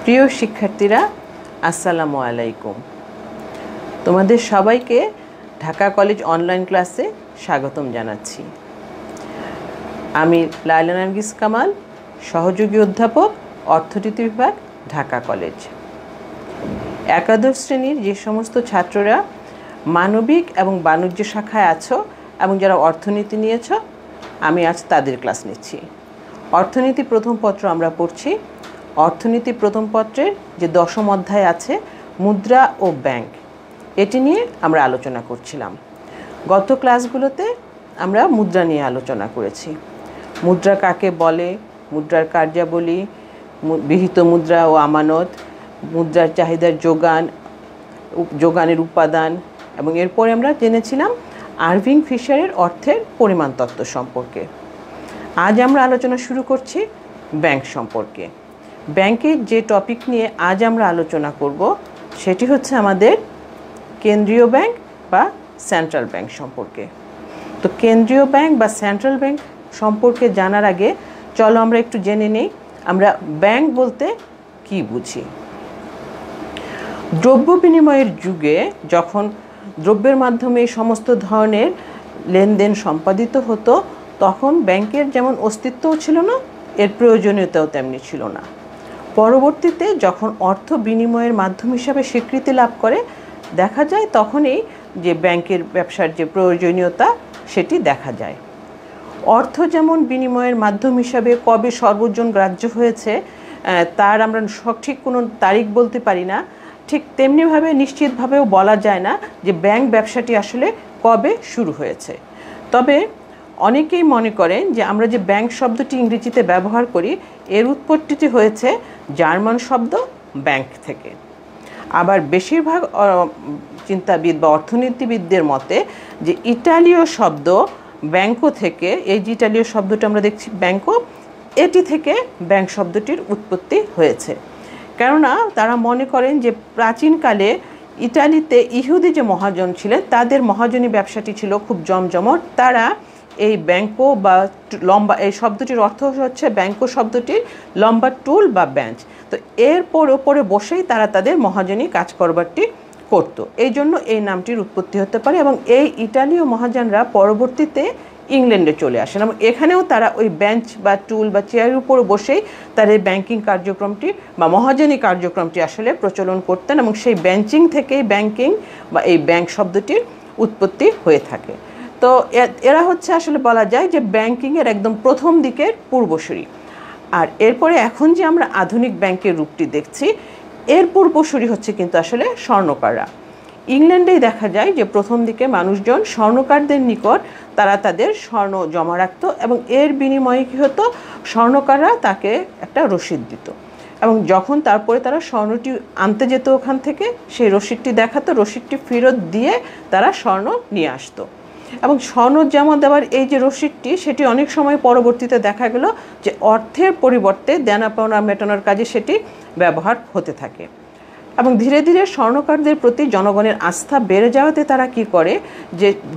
প্রিয় শিক্ষার্থীরা, আসসালামু আলাইকুম। তোমাদের সবাইকে ঢাকা কলেজ অনলাইন ক্লাসে স্বাগতম জানাচ্ছি। আমি লায়লা নার্গিস কামাল, সহযোগী অধ্যাপক, অর্থনীতি বিভাগ, ঢাকা কলেজ। একাদশ শ্রেণীর যে সমস্ত ছাত্ররা মানবিক এবং বাণিজ্য শাখায় আছো এবং যারা অর্থনীতি নিয়েছ, আমি আজ তাদের ক্লাস নিচ্ছি। অর্থনীতি প্রথম পত্র আমরা পড়ছি। অর্থনীতি প্রথম পত্রের যে দশম অধ্যায় আছে মুদ্রা ও ব্যাংক, এটি নিয়ে আমরা আলোচনা করছিলাম। গত ক্লাসগুলোতে আমরা মুদ্রা নিয়ে আলোচনা করেছি। মুদ্রা কাকে বলে, মুদ্রার কার্যাবলী, বিহিত মুদ্রা ও আমানত, মুদ্রার চাহিদার যোগানের উপাদান, এবং এরপরে আমরা জেনেছিলাম আরভিং ফিশারের অর্থের পরিমাণ তত্ত্ব সম্পর্কে। আজ আমরা আলোচনা শুরু করছি ব্যাংক সম্পর্কে। ব্যাংকের যে টপিক নিয়ে আজ আমরা আলোচনা করব সেটি হচ্ছে আমাদের কেন্দ্রীয় ব্যাংক বা সেন্ট্রাল ব্যাংক সম্পর্কে। তো কেন্দ্রীয় ব্যাংক বা সেন্ট্রাল ব্যাংক সম্পর্কে জানার আগে চলো আমরা একটু জেনে নেই আমরা ব্যাংক বলতে কি বুঝি। দ্রব্য বিনিময়ের যুগে যখন দ্রব্যের মাধ্যমে সমস্ত ধরনের লেনদেন সম্পাদিত হতো, তখন ব্যাংকের যেমন অস্তিত্বও ছিল না, এর প্রয়োজনীয়তাও তেমনি ছিল না। পরবর্তীতে যখন অর্থ বিনিময়ের মাধ্যম হিসাবে স্বীকৃতি লাভ করে, দেখা যায় তখনই যে ব্যাংকের ব্যবসার যে প্রয়োজনীয়তা সেটি দেখা যায়। অর্থ যেমন বিনিময়ের মাধ্যম হিসাবে কবে সর্বজন গ্রাহ্য হয়েছে তার আমরা সঠিক কোনো তারিখ বলতে পারি না, ঠিক তেমনিভাবে নিশ্চিতভাবেও বলা যায় না যে ব্যাংক ব্যবসাটি আসলে কবে শুরু হয়েছে। তবে অনেকেই মনে করেন যে আমরা যে ব্যাংক শব্দটি ইংরেজিতে ব্যবহার করি, এর উৎপত্তিটি হয়েছে জার্মান শব্দ ব্যাংক থেকে। আবার বেশিরভাগ চিন্তাবিদ বা অর্থনীতিবিদদের মতে যে ইটালীয় শব্দ ব্যাংকো থেকে, এই যে ইটালীয় শব্দটা আমরা দেখছি ব্যাংকো, এটি থেকে ব্যাংক শব্দটির উৎপত্তি হয়েছে। কেননা তারা মনে করেন যে প্রাচীনকালে ইটালিতে ইহুদি যে মহাজন ছিলেন, তাদের মহাজনী ব্যবসাটি ছিল খুব জমজমট। তারা এই ব্যাংকো বা লম্বা, এই শব্দটির অর্থ হচ্ছে ব্যাংকো শব্দটির লম্বা টুল বা বেঞ্চ। তো এরপর ওপরে বসেই তারা তাদের মহাজনী কাজ করবারটি করত, এই জন্য এই নামটির উৎপত্তি হতে পারে। এবং এই ইটালীয় মহাজনরা পরবর্তীতে ইংল্যান্ডে চলে আসেন এবং এখানেও তারা ওই বেঞ্চ বা টুল বা চেয়ারের উপর বসেই তার এই ব্যাংকিং কার্যক্রমটি বা মহাজনী কার্যক্রমটি আসলে প্রচলন করতেন, এবং সেই বেঞ্চিং থেকেই ব্যাংকিং বা এই ব্যাংক শব্দটির উৎপত্তি হয়ে থাকে। তো এরা হচ্ছে আসলে বলা যায় যে ব্যাংকিংয়ের একদম প্রথম দিকের পূর্বসূরি। আর এরপরে এখন যে আমরা আধুনিক ব্যাংকের রূপটি দেখছি, এর পূর্বসূরি হচ্ছে কিন্তু আসলে স্বর্ণকাররা। ইংল্যান্ডেই দেখা যায় যে প্রথম দিকে মানুষজন স্বর্ণকারদের নিকট তারা তাদের স্বর্ণ জমা রাখত, এবং এর বিনিময়ে কী হতো, স্বর্ণকাররা তাকে একটা রসিদ দিত, এবং যখন তারপরে তারা স্বর্ণটি আনতে যেত ওখান থেকে, সেই রসিদটি দেখাতো, রসিদটি ফেরত দিয়ে তারা স্বর্ণ নিয়ে আসতো। এবং স্বর্ণ জমা দেওয়ার এই যে রসিদটি, সেটি অনেক সময় পরবর্তীতে দেখা গেল যে অর্থের পরিবর্তে দেনা পাওনা মেটানোর কাজে সেটি ব্যবহার হতে থাকে। এবং ধীরে ধীরে স্বর্ণকারদের প্রতি জনগণের আস্থা বেড়ে যাওয়াতে তারা কি করে,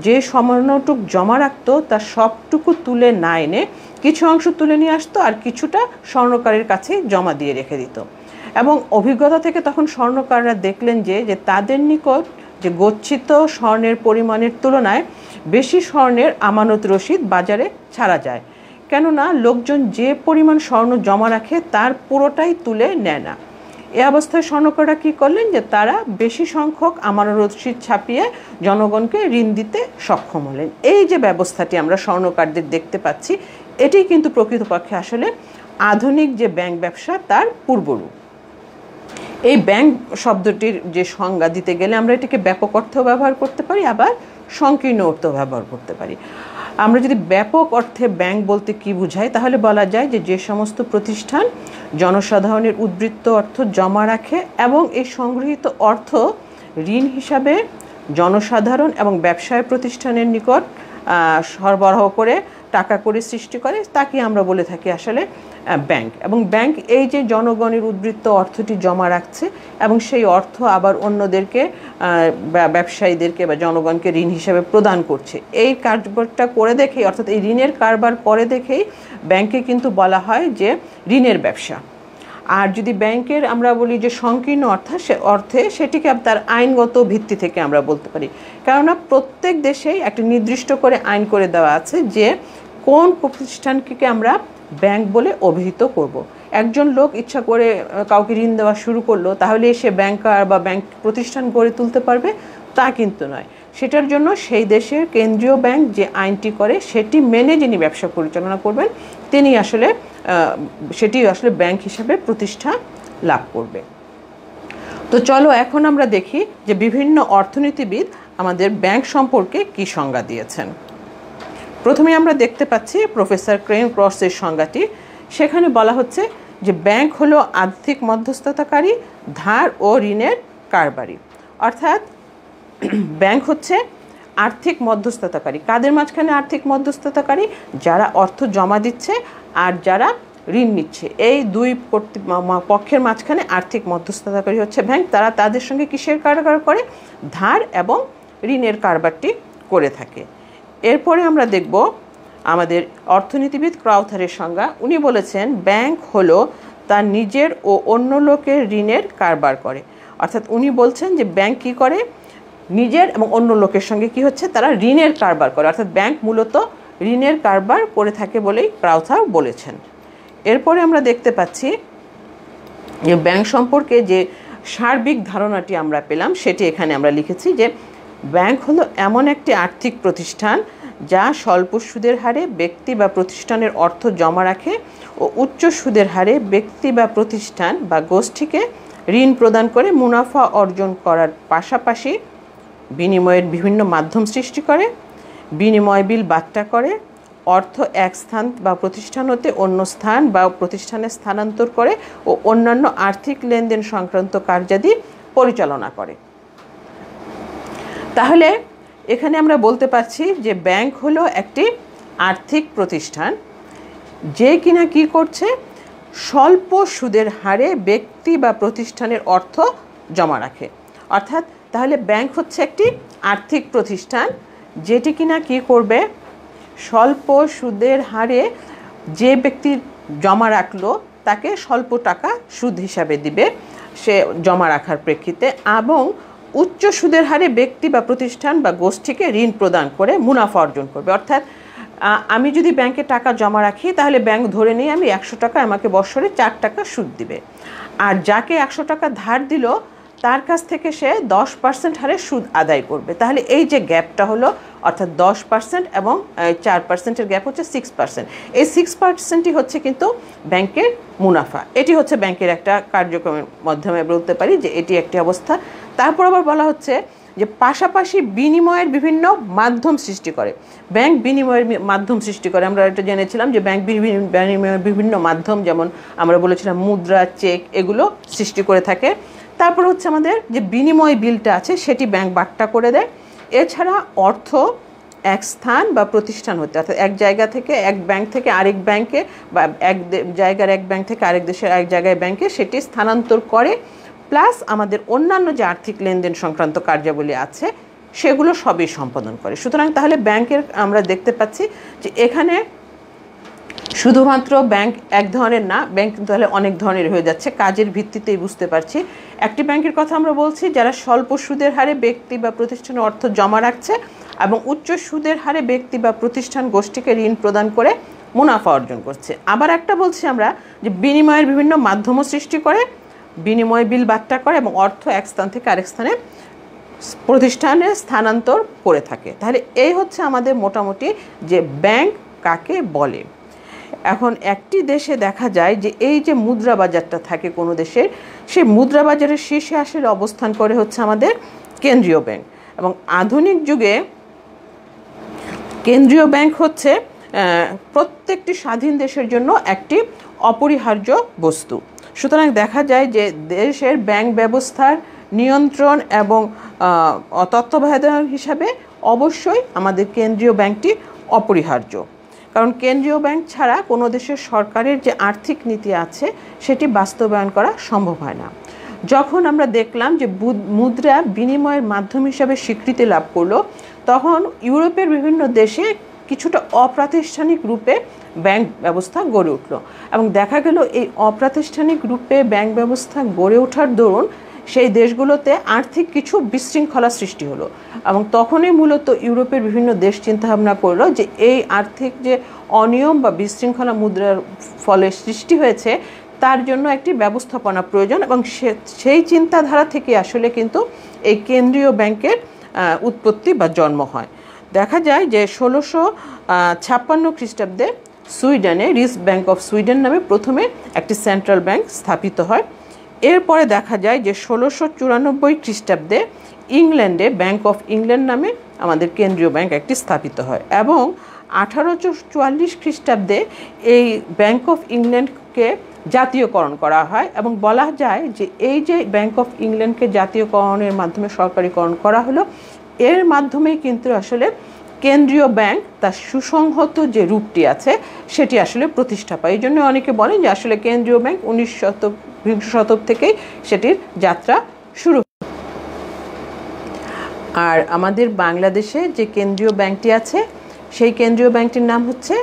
যে সামান্যটুক জমা রাখতো তার সবটুকু তুলে না এনে কিছু অংশ তুলে নিয়ে আসতো, আর কিছুটা স্বর্ণকারের কাছে জমা দিয়ে রেখে দিত। এবং অভিজ্ঞতা থেকে তখন স্বর্ণকাররা দেখলেন যে তাদের নিকট যে গচ্ছিত স্বর্ণের পরিমাণের তুলনায় বেশি স্বর্ণের আমানত রসিদ বাজারে ছাড়া যায়, কেননা লোকজন যে পরিমাণ স্বর্ণ জমা রাখে তার পুরোটাই তুলে নেয় না। এ অবস্থায় স্বর্ণকাররা কী করলেন যে তারা বেশি সংখ্যক আমানত রসিদ ছাপিয়ে জনগণকে ঋণ দিতে সক্ষম হলেন। এই যে ব্যবস্থাটি আমরা স্বর্ণকারদের দেখতে পাচ্ছি, এটি কিন্তু প্রকৃতপক্ষে আসলে আধুনিক যে ব্যাংক ব্যবসা তার পূর্বরূপ। এই ব্যাংক শব্দটির যে সংজ্ঞা দিতে গেলে আমরা এটিকে ব্যাপক অর্থেও ব্যবহার করতে পারি, আবার সংকীর্ণ অর্থেও ব্যবহার করতে পারি। আমরা যদি ব্যাপক অর্থে ব্যাংক বলতে কি বোঝাই, তাহলে বলা যায় যে সমস্ত প্রতিষ্ঠান জনসাধারণের উদ্বৃত্ত অর্থ জমা রাখে এবং এই সংগৃহীত অর্থ ঋণ হিসাবে জনসাধারণ এবং ব্যবসায় প্রতিষ্ঠানের নিকট সরবরাহ করে টাকা করে সৃষ্টি করে, তাকে আমরা বলে থাকি আসলে ব্যাংক। এবং ব্যাংক এই যে জনগণের উদ্বৃত্ত অর্থটি জমা রাখছে এবং সেই অর্থ আবার অন্যদেরকে, ব্যবসায়ীদেরকে বা জনগণকে ঋণ হিসেবে প্রদান করছে, এই কারবারটা করে দেখেই, অর্থাৎ এই ঋণের কারবার করে দেখেই ব্যাংকে কিন্তু বলা হয় যে ঋণের ব্যবসা। আর যদি ব্যাংকের আমরা বলি যে সংকীর্ণ অর্থে সেটিকে তার আইনগত ভিত্তি থেকে আমরা বলতে পারি, কেননা প্রত্যেক দেশেই একটা নির্দিষ্ট করে আইন করে দেওয়া আছে যে কোন প্রতিষ্ঠানকে আমরা ব্যাংক বলে অভিহিত করব। একজন লোক ইচ্ছা করে কাউকে ঋণ দেওয়া শুরু করলো, তাহলে সে ব্যাংকার বা ব্যাংক প্রতিষ্ঠান গড়ে তুলতে পারবে তা কিন্তু নয়। সেটার জন্য সেই দেশের কেন্দ্রীয় ব্যাংক যে আইনটি করে সেটি মেনে যিনি ব্যবসা পরিচালনা করবেন তিনি সেটি আসলে ব্যাংক হিসাবে প্রতিষ্ঠা লাভ করবে। তো চলো এখন আমরা দেখি যে বিভিন্ন অর্থনীতিবিদ আমাদের ব্যাংক সম্পর্কে কি সংজ্ঞা দিয়েছেন। প্রথমে আমরা দেখতে পাচ্ছি প্রফেসর ক্রেন ক্রসের সংজ্ঞাটি। সেখানে বলা হচ্ছে যে ব্যাংক হলো আর্থিক মধ্যস্থতাকারী, ধার ও ঋণের কারবারি। অর্থাৎ ব্যাংক হচ্ছে আর্থিক মধ্যস্থতাকারী। কাদের মাঝখানে আর্থিক মধ্যস্থতাকারী? যারা অর্থ জমা দিচ্ছে আর যারা ঋণ নিচ্ছে, এই দুই পক্ষের মাঝখানে আর্থিক মধ্যস্থতাকারী হচ্ছে ব্যাংক। তারা তাদের সঙ্গে কিসের কারবার করে? ধার এবং ঋণের কারবারটি করে থাকে। এরপরে আমরা দেখব আমাদের অর্থনীতিবিদ ক্রাউথারের সংজ্ঞা। উনি বলেছেন ব্যাংক হলো তার নিজের ও অন্য লোকের ঋণের কারবার করে। অর্থাৎ উনি বলছেন যে ব্যাংক কী করে? নিজের এবং অন্য লোকের সঙ্গে কি হচ্ছে? তারা ঋণের কারবার করে। অর্থাৎ ব্যাংক মূলত ঋণের কারবার করে থাকে বলেই ক্রাউথার বলেছেন। এরপরে আমরা দেখতে পাচ্ছি যে ব্যাংক সম্পর্কে যে সার্বিক ধারণাটি আমরা পেলাম সেটি এখানে আমরা লিখেছি যে ব্যাংক হলো এমন একটি আর্থিক প্রতিষ্ঠান যা স্বল্প সুদের হারে ব্যক্তি বা প্রতিষ্ঠানের অর্থ জমা রাখে ও উচ্চ সুদের হারে ব্যক্তি বা প্রতিষ্ঠান বা গোষ্ঠীকে ঋণ প্রদান করে মুনাফা অর্জন করার পাশাপাশি বিনিময়ের বিভিন্ন মাধ্যম সৃষ্টি করে, বিনিময় বিল বাট্টা করে, অর্থ এক স্থান বা প্রতিষ্ঠান হতে অন্য স্থান বা প্রতিষ্ঠানে স্থানান্তর করে ও অন্যান্য আর্থিক লেনদেন সংক্রান্ত কার্যাদি পরিচালনা করে। তাহলে এখানে আমরা বলতে পারছি যে ব্যাংক হলো একটি আর্থিক প্রতিষ্ঠান যে কিনা কি করছে? স্বল্প সুদের হারে ব্যক্তি বা প্রতিষ্ঠানের অর্থ জমা রাখে। অর্থাৎ তাহলে ব্যাংক হচ্ছে একটি আর্থিক প্রতিষ্ঠান যেটি কিনা কি করবে? স্বল্প সুদের হারে যে ব্যক্তি জমা রাখলো তাকে স্বল্প টাকা সুদ হিসাবে দিবে সে জমা রাখার প্রেক্ষিতে, এবং উচ্চ সুদের হারে ব্যক্তি বা প্রতিষ্ঠান বা গোষ্ঠীকে ঋণ প্রদান করে মুনাফা অর্জন করবে। অর্থাৎ আমি যদি ব্যাংকে টাকা জমা রাখি তাহলে ব্যাংক ধরে নিয়ে আমি 100 টাকা আমাকে বৎসরে 4 টাকা সুদ দিবে, আর যাকে 100 টাকা ধার দিল তার কাছ থেকে সে 10% হারে সুদ আদায় করবে। তাহলে এই যে গ্যাপটা হলো, অর্থাৎ 10% এবং 4%-এর গ্যাপ হচ্ছে 6%। এই 6%ই হচ্ছে কিন্তু ব্যাংকের মুনাফা। এটি হচ্ছে ব্যাংকের একটা কার্যক্রমের মাধ্যমে বলতে পারি যে এটি একটি অবস্থা। তারপর আবার বলা হচ্ছে যে পাশাপাশি বিনিময়ের বিভিন্ন মাধ্যম সৃষ্টি করে। ব্যাংক বিনিময়ের মাধ্যম সৃষ্টি করে। আমরা এটা জেনেছিলাম যে ব্যাংক বিনিময়ের বিভিন্ন মাধ্যম, যেমন আমরা বলেছিলাম মুদ্রা, চেক, এগুলো সৃষ্টি করে থাকে। তারপর হচ্ছে আমাদের যে বিনিময় বিলটা আছে সেটি ব্যাংক বাট্টা করে দেয়। এছাড়া অর্থ এক স্থান বা প্রতিষ্ঠান হতে, অর্থাৎ এক জায়গা থেকে এক ব্যাংক থেকে আরেক ব্যাংকে বা এক জায়গার এক ব্যাংক থেকে আরেক দেশের এক জায়গায় ব্যাংকে সেটি স্থানান্তর করে, প্লাস আমাদের অন্যান্য যে আর্থিক লেনদেন সংক্রান্ত কার্যাবলী আছে সেগুলো সবই সম্পাদন করে। সুতরাং তাহলে ব্যাংকের আমরা দেখতে পাচ্ছি যে এখানে শুধুমাত্র ব্যাংক এক ধরনের না, ব্যাংক তাহলে অনেক ধরনের হয়ে যাচ্ছে। কাজের ভিত্তিতেই বুঝতে পারছি। একটি ব্যাংকের কথা আমরা বলছি যারা স্বল্প সুদের হারে ব্যক্তি বা প্রতিষ্ঠানে অর্থ জমা রাখছে এবং উচ্চ সুদের হারে ব্যক্তি বা প্রতিষ্ঠান গোষ্ঠীকে ঋণ প্রদান করে মুনাফা অর্জন করছে। আবার একটা বলছি আমরা যে বিনিময়ের বিভিন্ন মাধ্যমও সৃষ্টি করে, বিনিময় বিল বাট্টা করে এবং অর্থ এক স্থান থেকে আরেক স্থানে প্রতিষ্ঠানে স্থানান্তর করে থাকে। তাহলে এই হচ্ছে আমাদের মোটামুটি যে ব্যাংক কাকে বলে। এখন একটি দেশে দেখা যায় যে এই যে মুদ্রা বাজারটা থাকে কোনো দেশের, সেই মুদ্রা বাজারের শীর্ষে আসলে অবস্থান করে হচ্ছে আমাদের কেন্দ্রীয় ব্যাংক। এবং আধুনিক যুগে কেন্দ্রীয় ব্যাংক হচ্ছে প্রত্যেকটি স্বাধীন দেশের জন্য একটি অপরিহার্য বস্তু। সুতরাং দেখা যায় যে দেশের ব্যাংক ব্যবস্থার নিয়ন্ত্রণ এবং তত্ত্বাবধায়ক হিসাবে অবশ্যই আমাদের কেন্দ্রীয় ব্যাংকটি অপরিহার্য। কারণ কেন্দ্রীয় ব্যাংক ছাড়া কোনো দেশের সরকারের যে আর্থিক নীতি আছে সেটি বাস্তবায়ন করা সম্ভব হয় না। যখন আমরা দেখলাম যে মুদ্রা বিনিময়ের মাধ্যম হিসাবে স্বীকৃতি লাভ করলো, তখন ইউরোপের বিভিন্ন দেশে কিছুটা অপ্রাতিষ্ঠানিক রূপে ব্যাংক ব্যবস্থা গড়ে উঠল এবং দেখা গেল এই অপ্রাতিষ্ঠানিক রূপে ব্যাংক ব্যবস্থা গড়ে ওঠার দরুন সেই দেশগুলোতে আর্থিক কিছু বিশৃঙ্খলা সৃষ্টি হলো এবং তখনই মূলত ইউরোপের বিভিন্ন দেশ চিন্তাভাবনা করলো যে এই আর্থিক যে অনিয়ম বা বিশৃঙ্খলা মুদ্রার ফলে সৃষ্টি হয়েছে তার জন্য একটি ব্যবস্থাপনা প্রয়োজন এবং সেই চিন্তাধারা থেকে আসলে কিন্তু এই কেন্দ্রীয় ব্যাংকের উৎপত্তি বা জন্ম হয়। দেখা যায় যে 1656 খ্রিস্টাব্দে সুইডেনে রিস ব্যাংক অফ সুইডেন নামে প্রথমে একটি সেন্ট্রাল ব্যাংক স্থাপিত হয়। এরপরে দেখা যায় যে 1694 খ্রিস্টাব্দে ইংল্যান্ডে ব্যাংক অফ ইংল্যান্ড নামে আমাদের কেন্দ্রীয় ব্যাংক একটি স্থাপিত হয় এবং 1844 খ্রিস্টাব্দে এই ব্যাংক অফ ইংল্যান্ডকে জাতীয়করণ করা হয় এবং বলা যায় যে এই যে ব্যাংক অফ ইংল্যান্ডকে জাতীয়করণের মাধ্যমে সরকারিকরণ করা হলো এর মাধ্যমেই কিন্তু আসলে কেন্দ্রীয় ব্যাংক তার সুসংহত যে রূপটি আছে সেটি আসলে প্রতিষ্ঠা পায়। এই জন্য অনেকে বলেন যে আসলে কেন্দ্রীয় ব্যাংক 19 শতক থেকেই সেটির যাত্রা শুরু। আর আমাদের বাংলাদেশে যে কেন্দ্রীয় ব্যাংকটি আছে সেই কেন্দ্রীয় ব্যাংকটির নাম হচ্ছে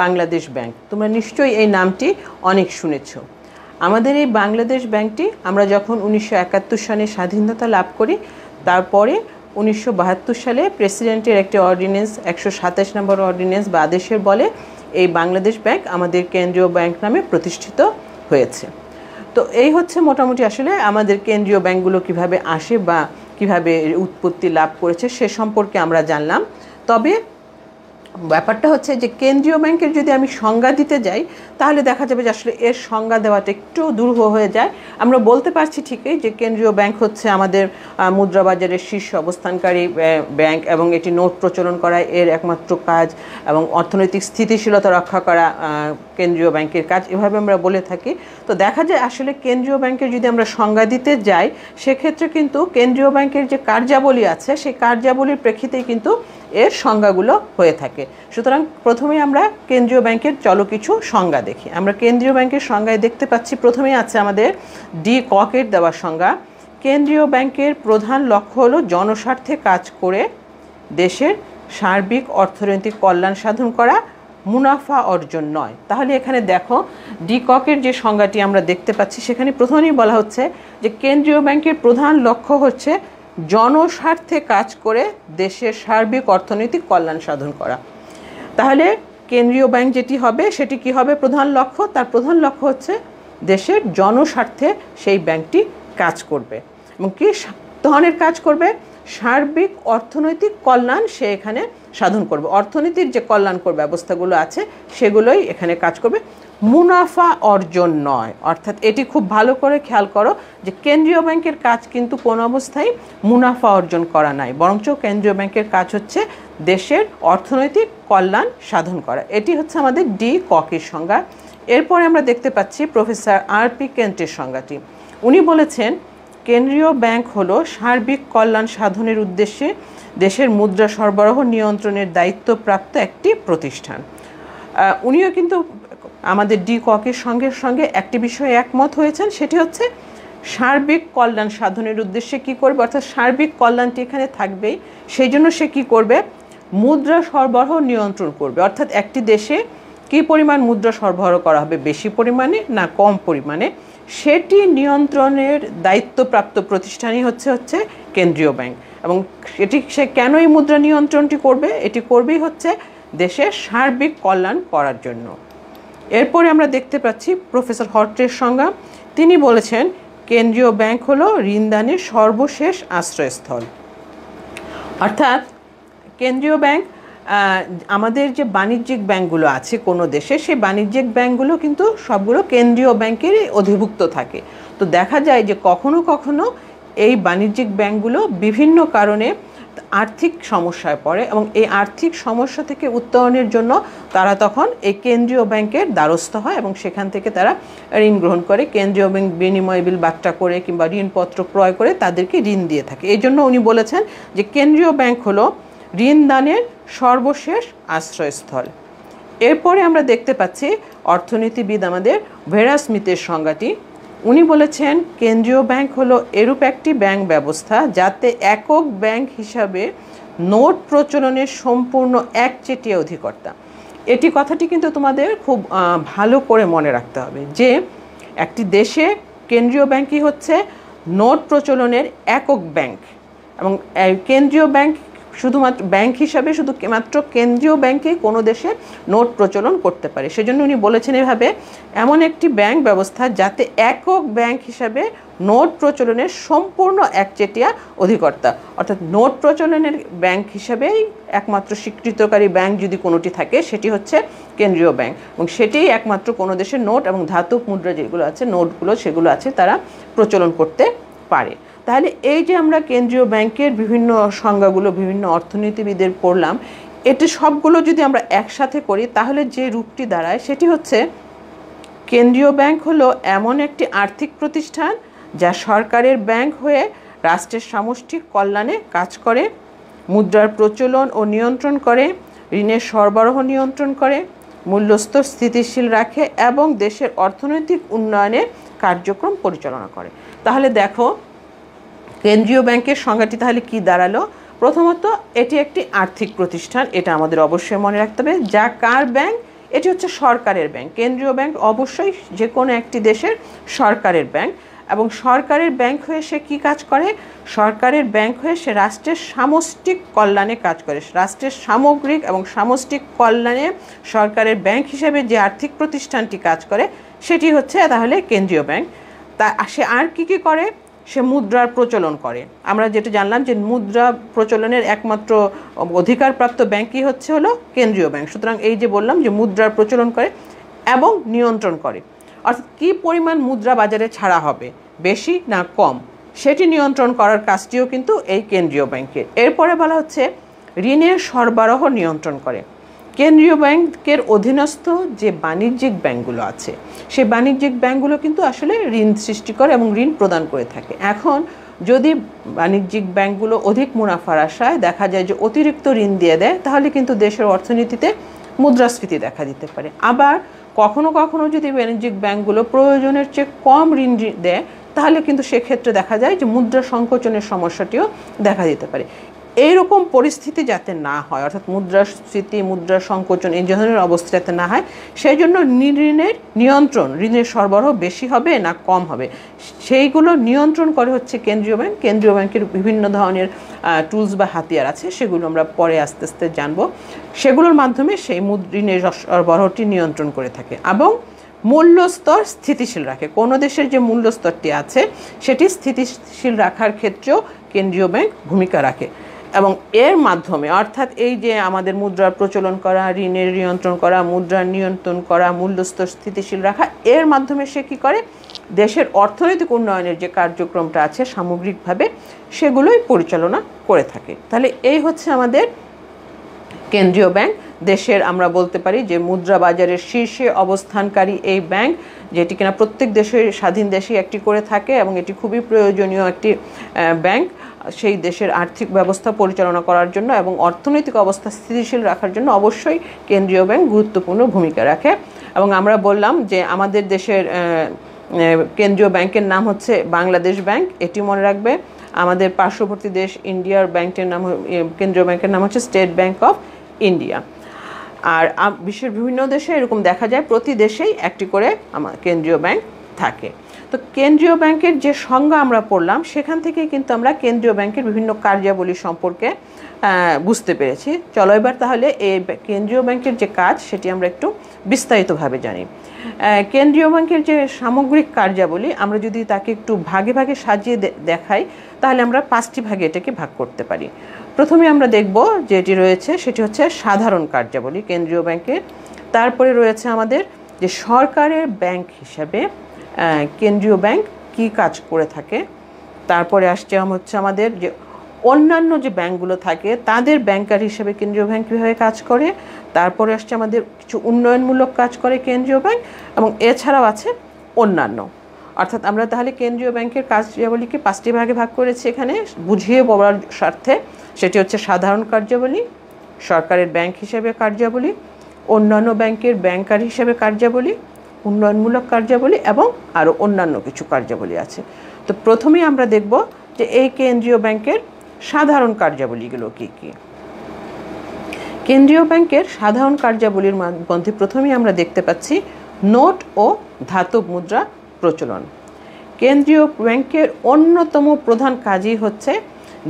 বাংলাদেশ ব্যাংক। তোমরা নিশ্চয়ই এই নামটি অনেক শুনেছ। আমাদের এই বাংলাদেশ ব্যাংকটি আমরা যখন 1971 সালে স্বাধীনতা লাভ করি তারপরে 1972 সালে প্রেসিডেন্টের একটি অর্ডিন্যান্স 127 নম্বর অর্ডিন্যান্স বা আদেশের বলে এই বাংলাদেশ ব্যাংক আমাদের কেন্দ্রীয় ব্যাংক নামে প্রতিষ্ঠিত হয়েছে। তো এই হচ্ছে মোটামুটি আসলে আমাদের কেন্দ্রীয় ব্যাংকগুলো কিভাবে আসে বা কিভাবে উৎপত্তি লাভ করেছে সে সম্পর্কে আমরা জানলাম। তবে ব্যাপারটা হচ্ছে যে কেন্দ্রীয় ব্যাংকের যদি আমি সংজ্ঞা দিতে যাই তাহলে দেখা যাবে যে আসলে এর সংজ্ঞা দেওয়াটা একটু দুরূহ হয়ে যায়। আমরা বলতে পারছি ঠিকই যে কেন্দ্রীয় ব্যাংক হচ্ছে আমাদের মুদ্রা বাজারের শীর্ষ অবস্থানকারী ব্যাংক এবং এটি নোট প্রচলন করা এর একমাত্র কাজ এবং অর্থনৈতিক স্থিতিশীলতা রক্ষা করা কেন্দ্রীয় ব্যাংকের কাজ, এভাবে আমরা বলে থাকি। তো দেখা যায় আসলে কেন্দ্রীয় ব্যাংকের যদি আমরা সংজ্ঞা দিতে যাই সেক্ষেত্রে কিন্তু কেন্দ্রীয় ব্যাংকের যে কার্যাবলী আছে সেই কার্যাবলীর প্রেক্ষিতেই কিন্তু এর সংজ্ঞাগুলো হয়ে থাকে। সুতরাং প্রথমে আমরা কেন্দ্রীয় ব্যাংকের চলো কিছু সংজ্ঞা দেখি। আমরা কেন্দ্রীয় ব্যাংকের সংজ্ঞায় দেখতে পাচ্ছি প্রথমেই আছে আমাদের ডি ককের দেওয়া সংজ্ঞা। কেন্দ্রীয় ব্যাংকের প্রধান লক্ষ্য হলো জনস্বার্থে কাজ করে দেশের সার্বিক অর্থনৈতিক কল্যাণ সাধন করা, মুনাফা অর্জন নয়। তাহলে এখানে দেখো ডি ককের যে সংজ্ঞাটি আমরা দেখতে পাচ্ছি সেখানে প্রথমেই বলা হচ্ছে যে কেন্দ্রীয় ব্যাংকের প্রধান লক্ষ্য হচ্ছে জনস্বার্থে কাজ করে দেশের সার্বিক অর্থনৈতিক কল্যাণ সাধন করা। তাহলে কেন্দ্রীয় ব্যাংক যেটি হবে সেটি কি হবে প্রধান লক্ষ্য? তার প্রধান লক্ষ্য হচ্ছে দেশের জনস্বার্থে সেই ব্যাংকটি কাজ করবে এবং কি ধরনের কাজ করবে? সার্বিক অর্থনৈতিক কল্যাণ সে এখানে সাধন করবে। অর্থনীতির যে কল্যাণকর ব্যবস্থাগুলো আছে সেগুলোই এখানে কাজ করবে, মুনাফা অর্জন নয়। অর্থাৎ এটি খুব ভালো করে খেয়াল করো যে কেন্দ্রীয় ব্যাংকের কাজ কিন্তু কোনো অবস্থায় মুনাফা অর্জন করা নাই, বরঞ্চ কেন্দ্রীয় ব্যাংকের কাজ হচ্ছে দেশের অর্থনৈতিক কল্যাণ সাধন করা। এটি হচ্ছে আমাদের ডি ককের সংজ্ঞা। এরপরে আমরা দেখতে পাচ্ছি প্রফেসর আর.পি. কেন্টের সংজ্ঞাটি। উনি বলেছেন কেন্দ্রীয় ব্যাংক হলো সার্বিক কল্যাণ সাধনের উদ্দেশ্যে দেশের মুদ্রা সরবরাহ নিয়ন্ত্রণের দায়িত্বপ্রাপ্ত একটি প্রতিষ্ঠান। উনিও কিন্তু আমাদের ডি ককের সঙ্গে একটি বিষয়ে একমত হয়েছেন, সেটি হচ্ছে সার্বিক কল্যাণ সাধনের উদ্দেশ্যে কি করবে, অর্থাৎ সার্বিক কল্যাণটি এখানে থাকবেই, সেই জন্য সে কি করবে? মুদ্রা সরবরাহ নিয়ন্ত্রণ করবে। অর্থাৎ একটি দেশে কি পরিমাণ মুদ্রা সরবরাহ করা হবে, বেশি পরিমাণে না কম পরিমাণে, সেটি নিয়ন্ত্রণের দায়িত্বপ্রাপ্ত প্রতিষ্ঠানই হচ্ছে কেন্দ্রীয় ব্যাংক। এবং সে কেন এই মুদ্রা নিয়ন্ত্রণটি করবে? এটি করবেই হচ্ছে দেশের সার্বিক কল্যাণ করার জন্য। এরপরে আমরা দেখতে পাচ্ছি প্রফেসর হর্টের সংজ্ঞা। তিনি বলেছেন কেন্দ্রীয় ব্যাংক হলো ঋণদানের সর্বশেষ আশ্রয়স্থল। অর্থাৎ কেন্দ্রীয় ব্যাংক আমাদের যে বাণিজ্যিক ব্যাংকগুলো আছে কোনো দেশে, সেই বাণিজ্যিক ব্যাংকগুলো কিন্তু সবগুলো কেন্দ্রীয় ব্যাংকেরই অধিভুক্ত থাকে। তো দেখা যায় যে কখনো কখনো এই বাণিজ্যিক ব্যাংকগুলো বিভিন্ন কারণে আর্থিক সমস্যায় পড়ে এবং এই আর্থিক সমস্যা থেকে উত্তরণের জন্য তারা তখন এই কেন্দ্রীয় ব্যাংকের দ্বারস্থ হয় এবং সেখান থেকে তারা ঋণ গ্রহণ করে, কেন্দ্রীয় ব্যাংক বিনিময় বিল বাট্টা করে কিংবা ঋণপত্র ক্রয় করে তাদেরকে ঋণ দিয়ে থাকে। এই জন্য উনি বলেছেন যে কেন্দ্রীয় ব্যাংক হলো ঋণ দানের সর্বশেষ আশ্রয়স্থল। এরপরে আমরা দেখতে পাচ্ছি অর্থনীতিবিদ আমাদের ভেরা স্মিথের সংজ্ঞাটি। উনি বলেছেন কেন্দ্রীয় ব্যাংক হলো এরূপ একটি ব্যাংক ব্যবস্থা যাতে একক ব্যাংক হিসাবে নোট প্রচলনের সম্পূর্ণ একচেটিয়া অধিকর্তা। এটি কথাটি কিন্তু তোমাদের খুব ভালো করে মনে রাখতে হবে যে একটি দেশে কেন্দ্রীয় ব্যাংকই হচ্ছে নোট প্রচলনের একক ব্যাংক, এবং কেন্দ্রীয় ব্যাংক শুধুমাত্র ব্যাংক হিসাবে শুধুমাত্র কেন্দ্রীয় ব্যাংকে কোনো দেশে নোট প্রচলন করতে পারে। সেজন্য উনি বলেছেন এভাবে, এমন একটি ব্যাংক ব্যবস্থা যাতে একক ব্যাংক হিসাবে নোট প্রচলনের সম্পূর্ণ একচেটিয়া অধিকর্তা, অর্থাৎ নোট প্রচলনের ব্যাংক হিসাবেই একমাত্র স্বীকৃতকারী ব্যাংক যদি কোনোটি থাকে সেটি হচ্ছে কেন্দ্রীয় ব্যাংক, এবং সেটিই একমাত্র কোনো দেশের নোট এবং ধাতব মুদ্রা যেগুলো আছে, নোটগুলো সেগুলো আছে, তারা প্রচলন করতে পারে। তাহলে এই যে আমরা কেন্দ্রীয় ব্যাংকের বিভিন্ন সংজ্ঞাগুলো বিভিন্ন অর্থনীতিবিদের পড়লাম, এটি সবগুলো যদি আমরা একসাথে করি তাহলে যে রূপটি দাঁড়ায় সেটি হচ্ছে কেন্দ্রীয় ব্যাংক হলো এমন একটি আর্থিক প্রতিষ্ঠান যা সরকারের ব্যাংক হয়ে রাষ্ট্রের সামষ্টিক কল্যাণে কাজ করে, মুদ্রার প্রচলন ও নিয়ন্ত্রণ করে, ঋণের সরবরাহ নিয়ন্ত্রণ করে, মূল্যস্তর স্থিতিশীল রাখে এবং দেশের অর্থনৈতিক উন্নয়নের কার্যক্রম পরিচালনা করে। তাহলে দেখো কেন্দ্রীয় ব্যাংকের সংজ্ঞাটি তাহলে কি দাঁড়ালো? প্রথমত এটি একটি আর্থিক প্রতিষ্ঠান, এটা আমাদের অবশ্যই মনে রাখতে হবে। যা কার ব্যাংক? এটি হচ্ছে সরকারের ব্যাংক। কেন্দ্রীয় ব্যাংক অবশ্যই যে কোনো একটি দেশের সরকারের ব্যাংক, এবং সরকারের ব্যাংক হয়ে সে কী কাজ করে? সরকারের ব্যাংক হয়ে সে রাষ্ট্রের সামষ্টিক কল্যাণে কাজ করে। রাষ্ট্রের সামগ্রিক এবং সামষ্টিক কল্যাণে সরকারের ব্যাংক হিসেবে যে আর্থিক প্রতিষ্ঠানটি কাজ করে সেটি হচ্ছে তাহলে কেন্দ্রীয় ব্যাংক। তা সে আর কি কি করে? সে মুদ্রার প্রচলন করে। আমরা যেটা জানলাম যে মুদ্রা প্রচলনের একমাত্র অধিকারপ্রাপ্ত ব্যাংকই হলো কেন্দ্রীয় ব্যাংক। সুতরাং এই যে বললাম যে মুদ্রার প্রচলন করে এবং নিয়ন্ত্রণ করে, অর্থাৎ কী পরিমাণ মুদ্রা বাজারে ছাড়া হবে, বেশি না কম, সেটি নিয়ন্ত্রণ করার কাজটিও কিন্তু এই কেন্দ্রীয় ব্যাংকের। এরপরে বলা হচ্ছে ঋণের সরবরাহ নিয়ন্ত্রণ করে। কেন্দ্রীয় ব্যাংকের অধীনস্থ যে বাণিজ্যিক ব্যাংকগুলো আছে সেই বাণিজ্যিক ব্যাংকগুলো কিন্তু আসলে ঋণ সৃষ্টি করে এবং ঋণ প্রদান করে থাকে। এখন যদি বাণিজ্যিক ব্যাংকগুলো অধিক মুনাফার আশায় দেখা যায় যে অতিরিক্ত ঋণ দিয়ে দেয়, তাহলে কিন্তু দেশের অর্থনীতিতে মুদ্রাস্ফীতি দেখা দিতে পারে। আবার কখনো কখনো যদি বাণিজ্যিক ব্যাংকগুলো প্রয়োজনের চেয়ে কম ঋণ দেয়, তাহলে কিন্তু সেক্ষেত্রে দেখা যায় যে মুদ্রা সংকোচনের সমস্যাটিও দেখা দিতে পারে। এইরকম পরিস্থিতি যাতে না হয়, অর্থাৎ মুদ্রাস্ফীতি, মুদ্রা সংকোচন এই ধরনের অবস্থা যাতে না হয়, সেই জন্য ঋণের নিয়ন্ত্রণ, ঋণের সরবরাহ বেশি হবে না কম হবে, সেইগুলো নিয়ন্ত্রণ করে হচ্ছে কেন্দ্রীয় ব্যাংক। কেন্দ্রীয় ব্যাংকের বিভিন্ন ধরনের টুলস বা হাতিয়ার আছে, সেগুলো আমরা পরে আস্তে আস্তে জানবো। সেগুলোর মাধ্যমে সেই ঋণের সরবরাহটি নিয়ন্ত্রণ করে থাকে এবং মূল্যস্তর স্থিতিশীল রাখে। কোনো দেশের যে মূল্যস্তরটি আছে সেটি স্থিতিশীল রাখার ক্ষেত্রেও কেন্দ্রীয় ব্যাংক ভূমিকা রাখে, এবং এর মাধ্যমে অর্থাৎ এই যে আমাদের মুদ্রার প্রচলন করা, ঋণের নিয়ন্ত্রণ করা, মুদ্রার নিয়ন্ত্রণ করা, মূল্যস্তর স্থিতিশীল রাখা, এর মাধ্যমে সে কী করে? দেশের অর্থনৈতিক উন্নয়নের যে কার্যক্রমটা আছে সামগ্রিকভাবে সেগুলোই পরিচালনা করে থাকে। তাহলে এই হচ্ছে আমাদের কেন্দ্রীয় ব্যাংক। দেশের আমরা বলতে পারি যে মুদ্রা বাজারের শীর্ষে অবস্থানকারী এই ব্যাংক, যেটি কিনা প্রত্যেক দেশের স্বাধীন দেশে একটি করে থাকে এবং এটি খুবই প্রয়োজনীয় একটি ব্যাংক সেই দেশের আর্থিক ব্যবস্থা পরিচালনা করার জন্য এবং অর্থনৈতিক অবস্থা স্থিতিশীল রাখার জন্য অবশ্যই কেন্দ্রীয় ব্যাংক গুরুত্বপূর্ণ ভূমিকা রাখে। এবং আমরা বললাম যে আমাদের দেশের কেন্দ্রীয় ব্যাংকের নাম হচ্ছে বাংলাদেশ ব্যাংক, এটি মনে রাখবে। আমাদের পার্শ্ববর্তী দেশ ইন্ডিয়ার ব্যাংকের নাম, কেন্দ্রীয় ব্যাংকের নাম হচ্ছে স্টেট ব্যাংক অফ ইন্ডিয়া। আর বিশ্বের বিভিন্ন দেশে এরকম দেখা যায় প্রতি দেশেই একটি করে আমার কেন্দ্রীয় ব্যাংক থাকে। তো কেন্দ্রীয় ব্যাংকের যে সংজ্ঞা আমরা পড়লাম সেখান থেকে কিন্তু আমরা কেন্দ্রীয় ব্যাংকের বিভিন্ন কার্যাবলী সম্পর্কে বুঝতে পেরেছি। চলো এবার তাহলে এই কেন্দ্রীয় ব্যাংকের যে কাজ সেটি আমরা একটু বিস্তারিতভাবে জানি। কেন্দ্রীয় ব্যাংকের যে সামগ্রিক কার্যাবলী আমরা যদি তাকে একটু ভাগে ভাগে সাজিয়ে দেখাই, তাহলে আমরা 5টি ভাগে এটাকে ভাগ করতে পারি। প্রথমে আমরা দেখব যেটি রয়েছে সেটি হচ্ছে সাধারণ কার্যাবলী কেন্দ্রীয় ব্যাংকের। তারপরে রয়েছে আমাদের যে সরকারের ব্যাংক হিসাবে কেন্দ্রীয় ব্যাংক কি কাজ করে থাকে। তারপরে আসছে হচ্ছে আমাদের যে অন্যান্য যে ব্যাংকগুলো থাকে তাদের ব্যাংকার হিসেবে কেন্দ্রীয় ব্যাংক কীভাবে কাজ করে। তারপরে আসছে আমাদের কিছু উন্নয়নমূলক কাজ করে কেন্দ্রীয় ব্যাংক, এবং এছাড়াও আছে অন্যান্য। অর্থাৎ আমরা তাহলে কেন্দ্রীয় ব্যাংকের কার্যাবলীকে 5টি ভাগে ভাগ করেছি এখানে বুঝিয়ে বলার স্বার্থে। সেটি হচ্ছে সাধারণ কার্যাবলী, সরকারের ব্যাংক হিসেবে কার্যাবলী, অন্যান্য ব্যাংকের ব্যাংকার হিসেবে কার্যাবলী, উন্নয়নমূলক কার্যাবলী এবং আরও অন্যান্য কিছু কার্যাবলী আছে। তো প্রথমেই আমরা দেখব যে এই কেন্দ্রীয় ব্যাংকের সাধারণ কার্যাবলীগুলো কী কী। কেন্দ্রীয় ব্যাংকের সাধারণ কার্যাবলীর মধ্যে প্রথমেই আমরা দেখতে পাচ্ছি নোট ও ধাতব মুদ্রা প্রচলন। কেন্দ্রীয় ব্যাংকের অন্যতম প্রধান কাজই হচ্ছে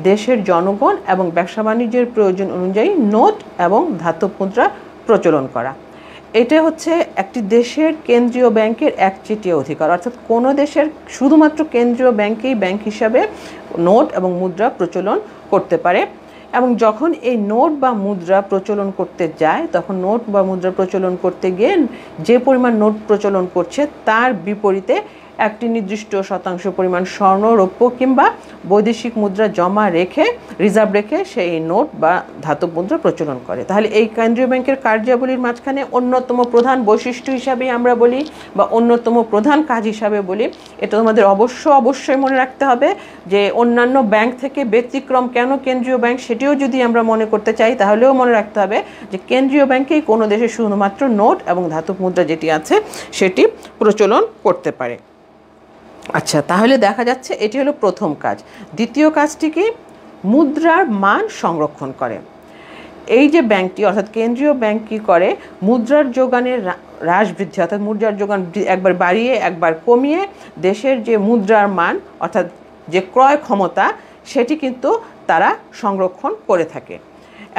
দেশের জনগণ এবং ব্যবসা বাণিজ্যের প্রয়োজন অনুযায়ী নোট এবং ধাতব মুদ্রা প্রচলন করা। এটা হচ্ছে একটি দেশের কেন্দ্রীয় ব্যাংকের একচেটিয়া অধিকার, অর্থাৎ কোনো দেশের শুধুমাত্র কেন্দ্রীয় ব্যাংকেই ব্যাংক হিসাবে নোট এবং মুদ্রা প্রচলন করতে পারে। এবং যখন এই নোট বা মুদ্রা প্রচলন করতে যায় তখন নোট বা মুদ্রা প্রচলন করতে গিয়ে যে পরিমাণ নোট প্রচলন করছে তার বিপরীতে একটি নির্দিষ্ট শতাংশ পরিমাণ স্বর্ণ, রৌপ্য কিংবা বৈদেশিক মুদ্রা জমা রেখে রিজার্ভ রেখে সেই নোট বা ধাতব মুদ্রা প্রচলন করে। তাহলে এই কেন্দ্রীয় ব্যাংকের কার্যাবলীর মাঝখানে অন্যতম প্রধান বৈশিষ্ট্য হিসাবে আমরা বলি বা অন্যতম প্রধান কাজ হিসাবে বলি, এটা আমাদের অবশ্যই মনে রাখতে হবে যে অন্যান্য ব্যাংক থেকে ব্যতিক্রম কেন কেন্দ্রীয় ব্যাংক, সেটিও যদি আমরা মনে করতে চাই তাহলেও মনে রাখতে হবে যে কেন্দ্রীয় ব্যাংকেই কোনো দেশে শুধুমাত্র নোট এবং ধাতব মুদ্রা যেটি আছে সেটি প্রচলন করতে পারে। আচ্ছা, তাহলে দেখা যাচ্ছে এটি হলো প্রথম কাজ। দ্বিতীয় কাজটি কি? মুদ্রার মান সংরক্ষণ করে। এই যে ব্যাংকটি অর্থাৎ কেন্দ্রীয় ব্যাংক কী করে? মুদ্রার যোগানের হ্রাস বৃদ্ধি অর্থাৎ মুদ্রার যোগান একবার বাড়িয়ে একবার কমিয়ে দেশের যে মুদ্রার মান অর্থাৎ যে ক্রয় ক্ষমতা সেটি কিন্তু তারা সংরক্ষণ করে থাকে।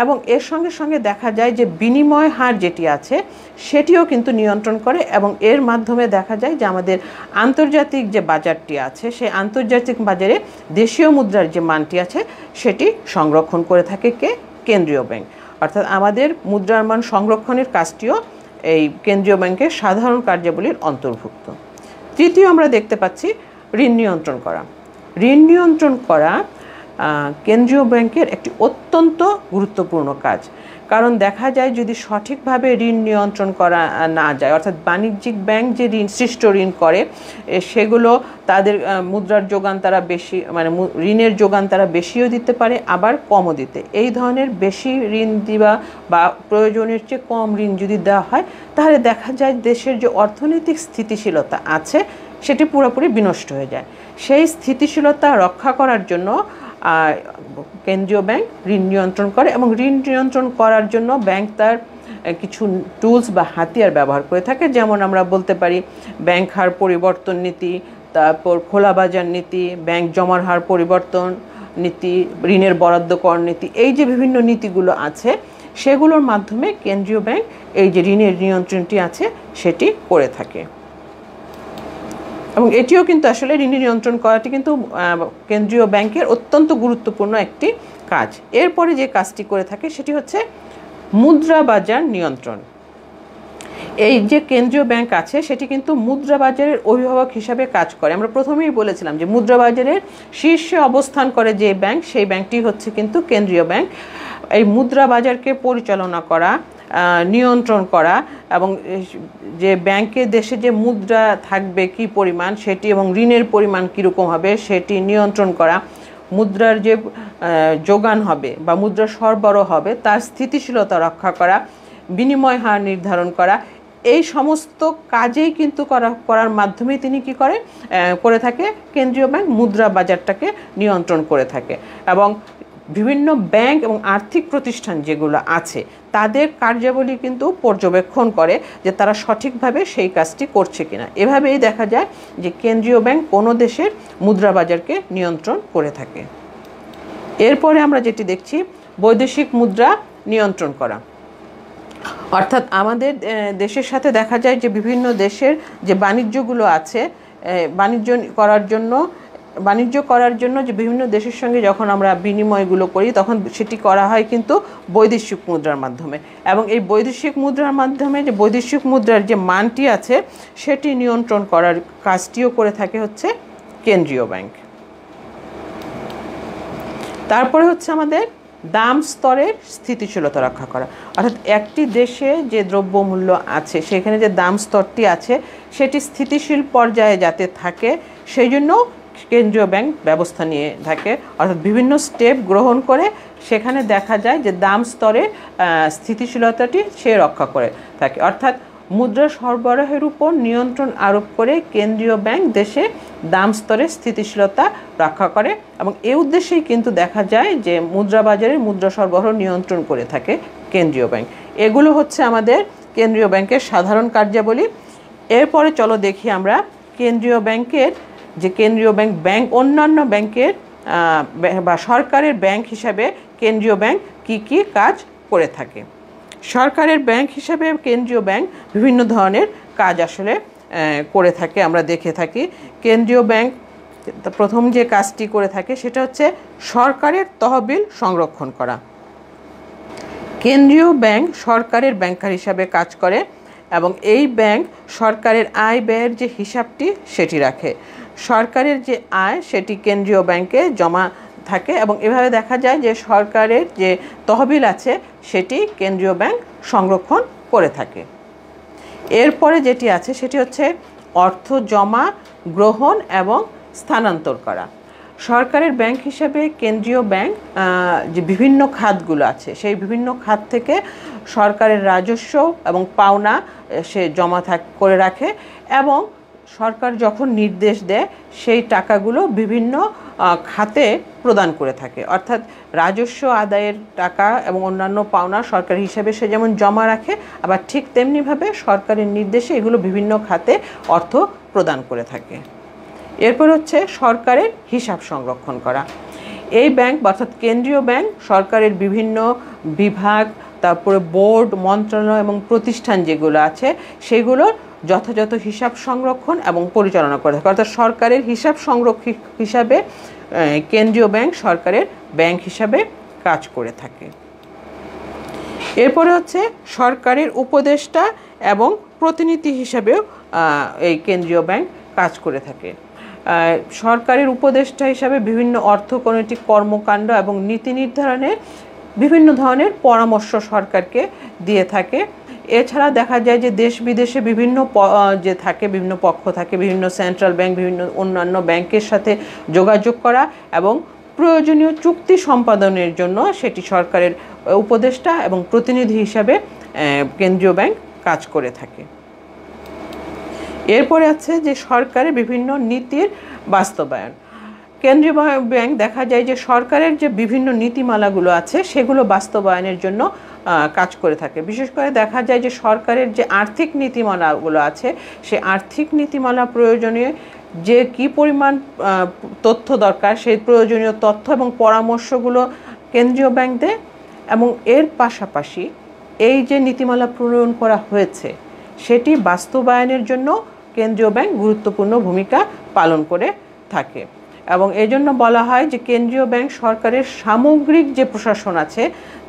এবং এর সঙ্গে সঙ্গে দেখা যায় যে বিনিময় হার যেটি আছে সেটিও কিন্তু নিয়ন্ত্রণ করে এবং এর মাধ্যমে দেখা যায় যে আমাদের আন্তর্জাতিক যে বাজারটি আছে সেই আন্তর্জাতিক বাজারে দেশীয় মুদ্রার যে মানটি আছে সেটি সংরক্ষণ করে থাকে কে? কেন্দ্রীয় ব্যাংক। অর্থাৎ আমাদের মুদ্রার মান সংরক্ষণের কাজটিও এই কেন্দ্রীয় ব্যাংকের সাধারণ কার্যাবলীর অন্তর্ভুক্ত। তৃতীয় আমরা দেখতে পাচ্ছি ঋণ নিয়ন্ত্রণ করা। ঋণ নিয়ন্ত্রণ করা কেন্দ্রীয় ব্যাংকের একটি অত্যন্ত গুরুত্বপূর্ণ কাজ। কারণ দেখা যায় যদি সঠিকভাবে ঋণ নিয়ন্ত্রণ করা না যায় অর্থাৎ বাণিজ্যিক ব্যাংক যে সৃষ্ট ঋণ করে সেগুলো তাদের মুদ্রার যোগান তারা বেশি ঋণের যোগান তারা বেশিও দিতে পারে আবার কমও দিতে। এই ধরনের বেশি ঋণ দেওয়া বা প্রয়োজনের চেয়ে কম ঋণ যদি দেওয়া হয় তাহলে দেখা যায় দেশের যে অর্থনৈতিক স্থিতিশীলতা আছে সেটি পুরোপুরি বিনষ্ট হয়ে যায়। সেই স্থিতিশীলতা রক্ষা করার জন্য কেন্দ্রীয় ব্যাংক ঋণ নিয়ন্ত্রণ করে এবং ঋণ নিয়ন্ত্রণ করার জন্য ব্যাংক তার কিছু টুলস বা হাতিয়ার ব্যবহার করে থাকে। যেমন আমরা বলতে পারি ব্যাংক হার পরিবর্তন নীতি, তারপর খোলা বাজার নীতি, ব্যাংক জমার হার পরিবর্তন নীতি, ঋণের বরাদ্দ কর নীতি, এই যে বিভিন্ন নীতিগুলো আছে সেগুলোর মাধ্যমে কেন্দ্রীয় ব্যাংক এই যে ঋণের নিয়ন্ত্রণটি আছে সেটি করে থাকে। এবং এটিও কিন্তু আসলে ঋণ নিয়ন্ত্রণ করাটি কিন্তু কেন্দ্রীয় ব্যাংকের অত্যন্ত গুরুত্বপূর্ণ একটি কাজ। এরপরে যে কাজটি করে থাকে সেটি হচ্ছে মুদ্রা বাজার নিয়ন্ত্রণ। এই যে কেন্দ্রীয় ব্যাংক আছে সেটি কিন্তু মুদ্রা বাজারের অভিভাবক হিসাবে কাজ করে। আমরা প্রথমেই বলেছিলাম যে মুদ্রা বাজারের শীর্ষে অবস্থান করে যে ব্যাংক সেই ব্যাংকটি হচ্ছে কিন্তু কেন্দ্রীয় ব্যাংক। এই মুদ্রা বাজারকে পরিচালনা করা, নিয়ন্ত্রণ করা এবং যে ব্যাংকের দেশে যে মুদ্রা থাকবে কি পরিমাণ সেটি এবং ঋণের পরিমাণ কীরকম হবে সেটি নিয়ন্ত্রণ করা, মুদ্রার যে যোগান হবে বা মুদ্রা সরবরাহ হবে তার স্থিতিশীলতা রক্ষা করা, বিনিময় হার নির্ধারণ করা, এই সমস্ত কাজেই কিন্তু করার মাধ্যমে তিনি কি করে থাকে কেন্দ্রীয় ব্যাংক মুদ্রা বাজারটাকে নিয়ন্ত্রণ করে থাকে। এবং বিভিন্ন ব্যাংক এবং আর্থিক প্রতিষ্ঠান যেগুলো আছে তাদের কার্যাবলী কিন্তু পর্যবেক্ষণ করে যে তারা সঠিকভাবে সেই কাজটি করছে কিনা। এভাবেই দেখা যায় যে কেন্দ্রীয় ব্যাংক কোনো দেশের মুদ্রা বাজারকে নিয়ন্ত্রণ করে থাকে। এরপরে আমরা যেটি দেখছি বৈদেশিক মুদ্রা নিয়ন্ত্রণ করা। অর্থাৎ আমাদের দেশের সাথে দেখা যায় যে বিভিন্ন দেশের যে বাণিজ্যগুলো আছে বাণিজ্য করার জন্য যে বিভিন্ন দেশের সঙ্গে যখন আমরা বিনিময়গুলো করি তখন সেটি করা হয় কিন্তু বৈদেশিক মুদ্রার মাধ্যমে। এবং এই বৈদেশিক মুদ্রার মাধ্যমে যে বৈদেশিক মুদ্রার যে মানটি আছে সেটি নিয়ন্ত্রণ করার কাজটিও করে থাকে হচ্ছে কেন্দ্রীয় ব্যাংক। তারপরে হচ্ছে আমাদের দাম স্তরের স্থিতিশীলতা রক্ষা করা। অর্থাৎ একটি দেশে যে দ্রব্যমূল্য আছে সেখানে যে দাম স্তরটি আছে সেটি স্থিতিশীল পর্যায়ে যাতে থাকে সেই জন্য কেন্দ্রীয় ব্যাংক ব্যবস্থা নিয়ে থাকে। অর্থাৎ বিভিন্ন স্টেপ গ্রহণ করে সেখানে দেখা যায় যে দাম স্তরে স্থিতিশীলতাটি সে রক্ষা করে থাকে। অর্থাৎ মুদ্রা সরবরাহের উপর নিয়ন্ত্রণ আরোপ করে কেন্দ্রীয় ব্যাংক দেশে দাম স্তরে স্থিতিশীলতা রক্ষা করে এবং এই উদ্দেশ্যেই কিন্তু দেখা যায় যে মুদ্রা বাজারে মুদ্রা সরবরাহ নিয়ন্ত্রণ করে থাকে কেন্দ্রীয় ব্যাংক। এগুলো হচ্ছে আমাদের কেন্দ্রীয় ব্যাংকের সাধারণ কার্যাবলী। এরপরে চলো দেখি আমরা কেন্দ্রীয় ব্যাংকের যে কেন্দ্রীয় ব্যাংক অন্যান্য ব্যাংকের বা সরকারের ব্যাংক হিসাবে কেন্দ্রীয় ব্যাংক কি কাজ করে থাকে। সরকারের ব্যাংক হিসাবে কেন্দ্রীয় ব্যাংক বিভিন্ন ধরনের কাজ আসলে করে থাকে, আমরা দেখে থাকি। কেন্দ্রীয় ব্যাংক প্রথম যে কাজটি করে থাকে সেটা হচ্ছে সরকারের তহবিল সংরক্ষণ করা। কেন্দ্রীয় ব্যাংক সরকারের ব্যাংকার হিসাবে কাজ করে এবং এই ব্যাংক সরকারের আয় ব্যয়ের যে হিসাবটি সেটি রাখে। সরকারের যে আয় সেটি কেন্দ্রীয় ব্যাংকে জমা থাকে এবং এভাবে দেখা যায় যে সরকারের যে তহবিল আছে সেটি কেন্দ্রীয় ব্যাংক সংরক্ষণ করে থাকে। এরপরে যেটি আছে সেটি হচ্ছে অর্থ জমা, গ্রহণ এবং স্থানান্তর করা। সরকারের ব্যাংক হিসেবে কেন্দ্রীয় ব্যাংক যে বিভিন্ন খাতগুলো আছে সেই বিভিন্ন খাত থেকে সরকারের রাজস্ব এবং পাওনা সে জমা করে রাখে এবং সরকার যখন নির্দেশ দেয় সেই টাকাগুলো বিভিন্ন খাতে প্রদান করে থাকে। অর্থাৎ রাজস্ব আদায়ের টাকা এবং অন্যান্য পাওনা সরকার হিসেবে সে যেমন জমা রাখে, আবার ঠিক তেমনিভাবে সরকারের নির্দেশে এগুলো বিভিন্ন খাতে অর্থ প্রদান করে থাকে। এরপর হচ্ছে সরকারের হিসাব সংরক্ষণ করা। এই ব্যাংক অর্থাৎ কেন্দ্রীয় ব্যাংক সরকারের বিভিন্ন বিভাগ, তারপরে বোর্ড, মন্ত্রণালয় এবং প্রতিষ্ঠান যেগুলো আছে সেগুলোর যথাযথ হিসাব সংরক্ষণ এবং পরিচালনা করে থাকে। অর্থাৎ সরকারের হিসাব সংরক্ষক হিসাবে কেন্দ্রীয় ব্যাংক সরকারের ব্যাংক হিসাবে কাজ করে থাকে। এরপরে হচ্ছে সরকারের উপদেষ্টা এবং প্রতিনিধি হিসাবেও এই কেন্দ্রীয় ব্যাংক কাজ করে থাকে। সরকারের উপদেষ্টা হিসাবে বিভিন্ন অর্থনৈতিক কর্মকাণ্ড এবং নীতি নির্ধারণে বিভিন্ন ধরনের পরামর্শ সরকারকে দিয়ে থাকে। এছাড়া দেখা যায় যে দেশ বিদেশে বিভিন্ন বিভিন্ন পক্ষ থাকে, বিভিন্ন সেন্ট্রাল ব্যাংক, বিভিন্ন অন্যান্য ব্যাংকের সাথে যোগাযোগ করা এবং প্রয়োজনীয় চুক্তি সম্পাদনের জন্য সেটি সরকারের উপদেষ্টা এবং প্রতিনিধি হিসাবে কেন্দ্রীয় ব্যাংক কাজ করে থাকে। এরপরে আছে যে সরকারের বিভিন্ন নীতির বাস্তবায়ন। কেন্দ্রীয় ব্যাংক দেখা যায় যে সরকারের যে বিভিন্ন নীতিমালাগুলো আছে সেগুলো বাস্তবায়নের জন্য কাজ করে থাকে। বিশেষ করে দেখা যায় যে সরকারের যে আর্থিক নীতিমালাগুলো আছে সেই আর্থিক নীতিমালা প্রয়োজনীয় যে কি পরিমাণ তথ্য দরকার সেই প্রয়োজনীয় তথ্য এবং পরামর্শগুলো কেন্দ্রীয় ব্যাংক দেয় এবং এর পাশাপাশি এই যে নীতিমালা প্রণয়ন করা হয়েছে সেটি বাস্তবায়নের জন্য কেন্দ্রীয় ব্যাংক গুরুত্বপূর্ণ ভূমিকা পালন করে থাকে এবং এজন্য বলা হয় যে কেন্দ্রীয় ব্যাংক সরকারের সামগ্রিক যে প্রশাসন আছে